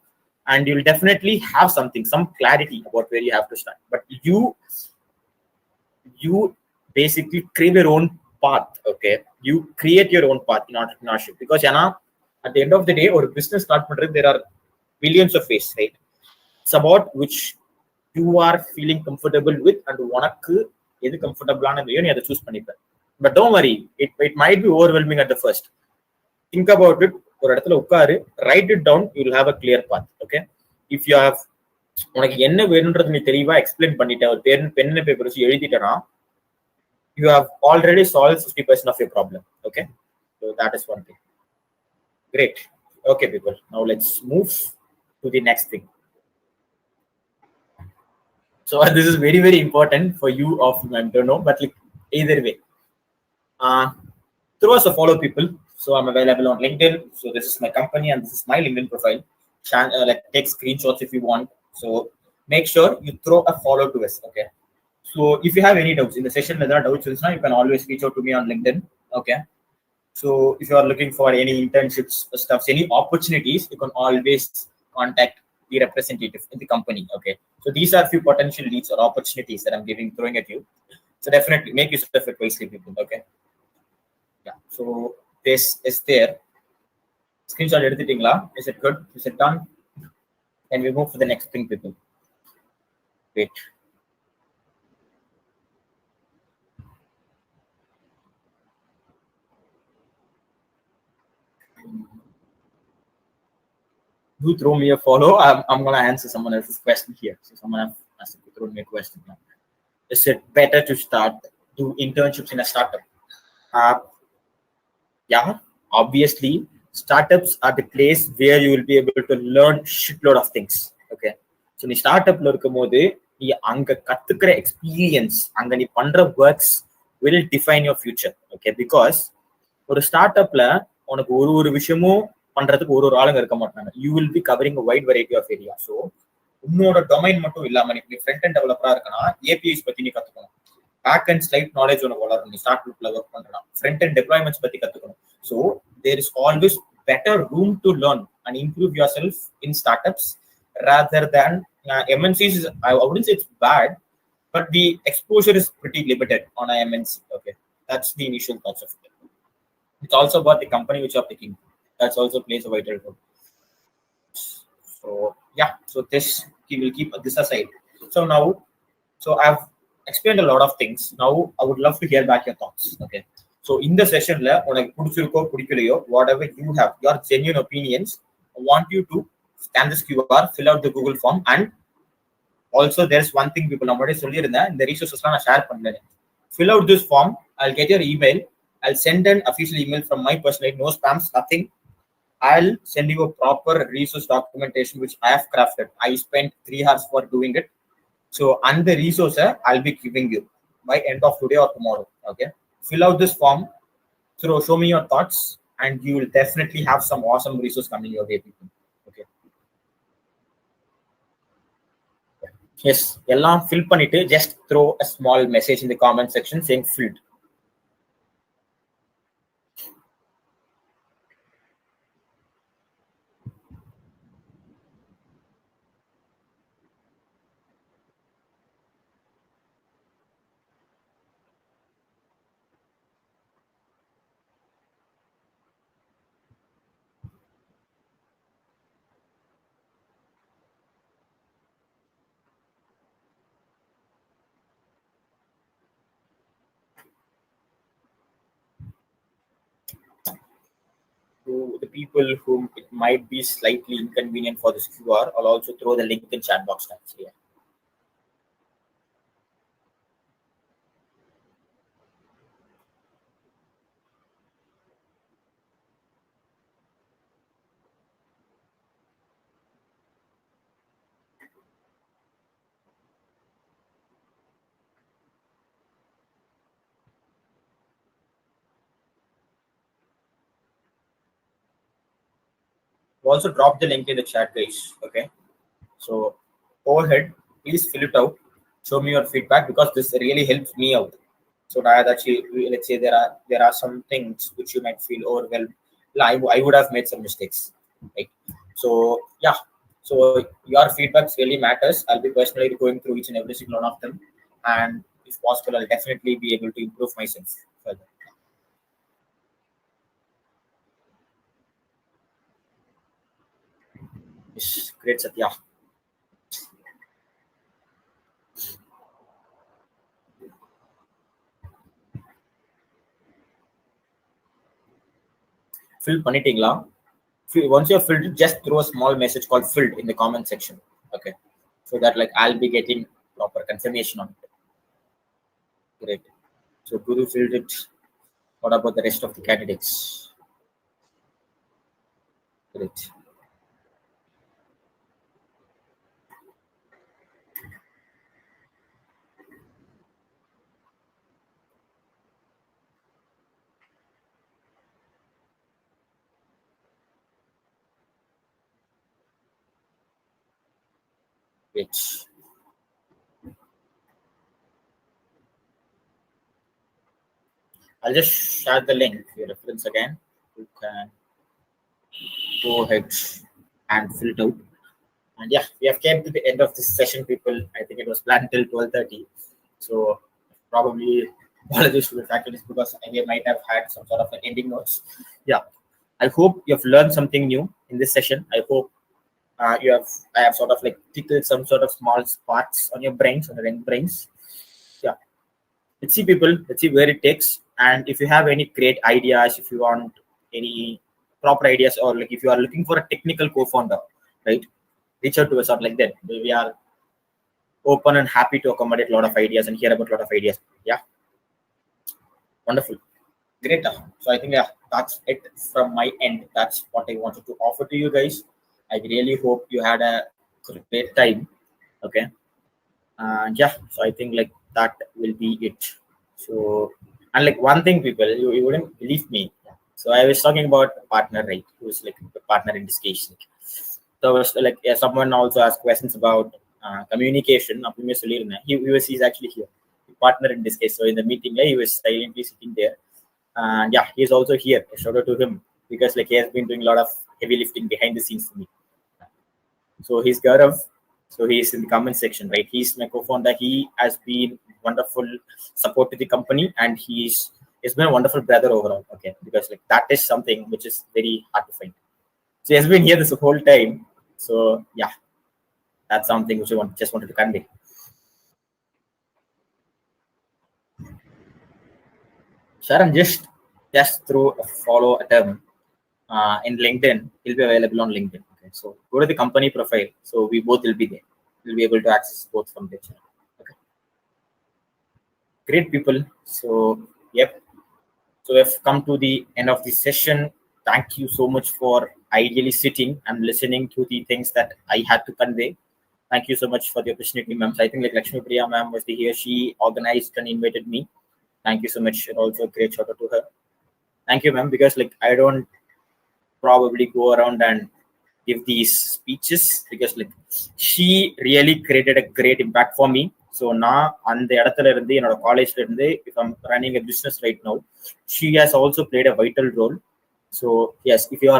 and you'll definitely have some clarity about where you have to start. But you basically create your own path. Okay, you create your own path in entrepreneurship, because at the end of the day, or business start, there are billions of ways, right? It's about which you are feeling comfortable with, and comfortable choose. But don't worry, it might be overwhelming at the first. Think about it, write it down, you'll have a clear path. Okay, if you have explain pen paper you have already solved 50% of your problem. Okay, so that is one thing. Great. Okay, people, now let's move to the next thing. So this is very, very important for you of, I don't know, but like either way, throw us a follow, people. So I'm available on LinkedIn. So this is my company and this is my LinkedIn profile. Take screenshots if you want. So make sure you throw a follow to us. Okay. So if you have any doubts in the session, whether doubts, you can always reach out to me on LinkedIn. Okay. So if you are looking for any internships, stuff, any opportunities, you can always contact the representative in the company. Okay. So these are few potential leads or opportunities that I'm throwing at you. So definitely make use of it wisely, people. Okay. Yeah. So this is there. Screenshot editing. Is it good? Is it done? And we move to the next thing, people. Wait. Do throw me a follow. I'm gonna answer someone else's question here. So someone has to throw me a question now. Is it better to do internships in a startup? Yeah, obviously, startups are the place where you will be able to learn shitload of things. Okay, so in startup experience, works will define your future. Okay, because for a startup you will be covering a wide variety of areas. So உன்னோட domain மட்டும் இல்லாம நீ front end developer இருக்கனா APIs பத்தி நீ கத்துக்கணும், back end slide knowledge உனக்கு வளரணும், நீ startup ல work பண்றனா front end deployments பத்தி கத்துக்கணும். So there is always better room to learn and improve yourself in startups rather than MNCs. I wouldn't say it's bad, but the exposure is pretty limited on a MNC. Okay, that's the initial thoughts of it. It's also about the company which you're picking. That's also plays a vital role. So yeah, so this will keep this aside. So now, so I've explained a lot of things. Now I would love to hear back your thoughts. Okay, so in the session whatever you have, your genuine opinions, I want you to scan this QR, fill out the Google form, and also there's one thing people already in the resources share. Fill out this form. I'll get your email. I'll send an official email from my personal, no spams, nothing. I'll send you a proper resource documentation which I have crafted. I spent 3 hours for doing it. So, and the resource I'll be giving you by end of today or tomorrow. Okay, fill out this form, So show me your thoughts, and you will definitely have some awesome resource coming your way, people. Okay. Yes, எல்லாம் fill பண்ணிட்டு just throw a small message in the comment section saying filled. To the people whom it might be slightly inconvenient for this QR, I'll also throw the link in chat box tags here. Also drop the link in the chat, guys. Okay. So go ahead, please fill it out. Show me your feedback because this really helps me out. So that let's say there are some things which you might feel overwhelmed. I would have made some mistakes. Right. So yeah. So your feedbacks really matters. I'll be personally going through each and every single one of them, and if possible, I'll definitely be able to improve myself further. Yes, great, Satya. Fill பண்ணிட்டீங்களா? Once you're filled, just throw a small message called filled in the comment section. Okay. So that like I'll be getting proper confirmation on it. Great. So Guru filled it. What about the rest of the candidates? Great. Great. I'll just share the link for your reference again. You can go ahead and fill it out. And yeah, we have came to the end of this session, people. I think it was planned till 12:30. So probably apologies to the faculty because I might have had some sort of an ending notes. Yeah. I hope you have learned something new in this session. I hope I have sort of like tickled some sort of small sparks on your brains, on your end brains. Yeah. Let's see, people. Let's see where it takes. And if you have any great ideas, if you want any proper ideas, or like if you are looking for a technical co-founder, right? Reach out to us or like that. We are open and happy to accommodate a lot of ideas and hear about a lot of ideas. Yeah. Wonderful. Great. So I think yeah, that's it from my end. That's what I wanted to offer to you guys. I really hope you had a great time. Okay. And yeah, so I think like that will be it. So and like one thing, people, you wouldn't believe me. So I was talking about a partner, right? Who's like the partner in this case. So was like yeah, someone also asked questions about communication. He's actually here, partner in this case. So in the meeting, he was silently sitting there, and yeah, he's also here. A shout out to him because like he has been doing a lot of heavy lifting behind the scenes for me. So he's Gaurav. So he's in the comment section, right? He's my co-founder. He has been wonderful support to the company, and he's been a wonderful brother overall. Okay, because like that is something which is very hard to find. So he has been here this whole time. So yeah, that's something which I just wanted to convey. Sharon, just through a follow at him in LinkedIn. He'll be available on LinkedIn. Okay, so go to the company profile. So we both will be there. We'll be able to access both from there. Okay, great people. So yep. So we've come to the end of the session. Thank you so much for ideally sitting and listening to the things that I had to convey. Thank you so much for the opportunity, ma'am. So I think like Lakshmi Priya ma'am was the here. She organized and invited me. Thank you so much. And also a great shout out to her. Thank you, ma'am, because like I don't probably go around and give these speeches because like she really created a great impact for me. So நான் அந்த இடத்துல இருந்து என்னோட காலேஜ்ல இருந்து if I'm running a business right now, she has also played a vital role. So yes, if you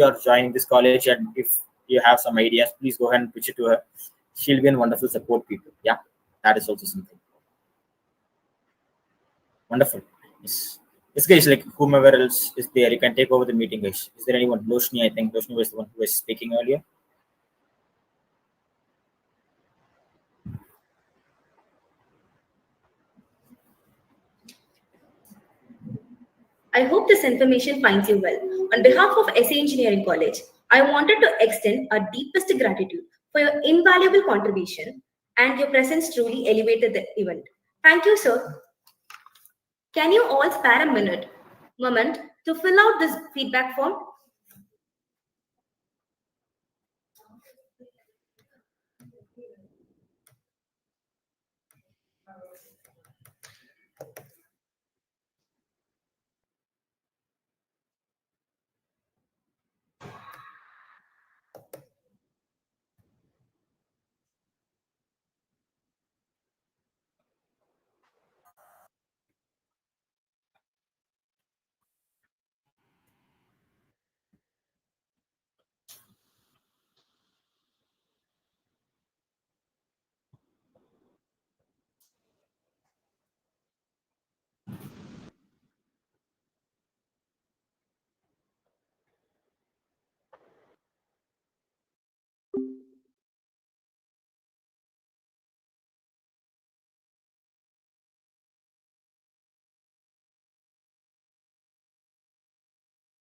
are joining this college and if you have some ideas, please go ahead and pitch it to her. She'll be a wonderful support people. Yeah, that is also something wonderful. Yes. Yes, guys, like whomever else is there, you can take over the meeting, guys. Is there anyone? Loshni, I think Loshni was the one who was speaking earlier. I hope this information finds you well. On behalf of SA Engineering College, I wanted to extend our deepest gratitude for your invaluable contribution, and your presence truly elevated the event. Thank you, sir. Can you all spare a moment to fill out this feedback form?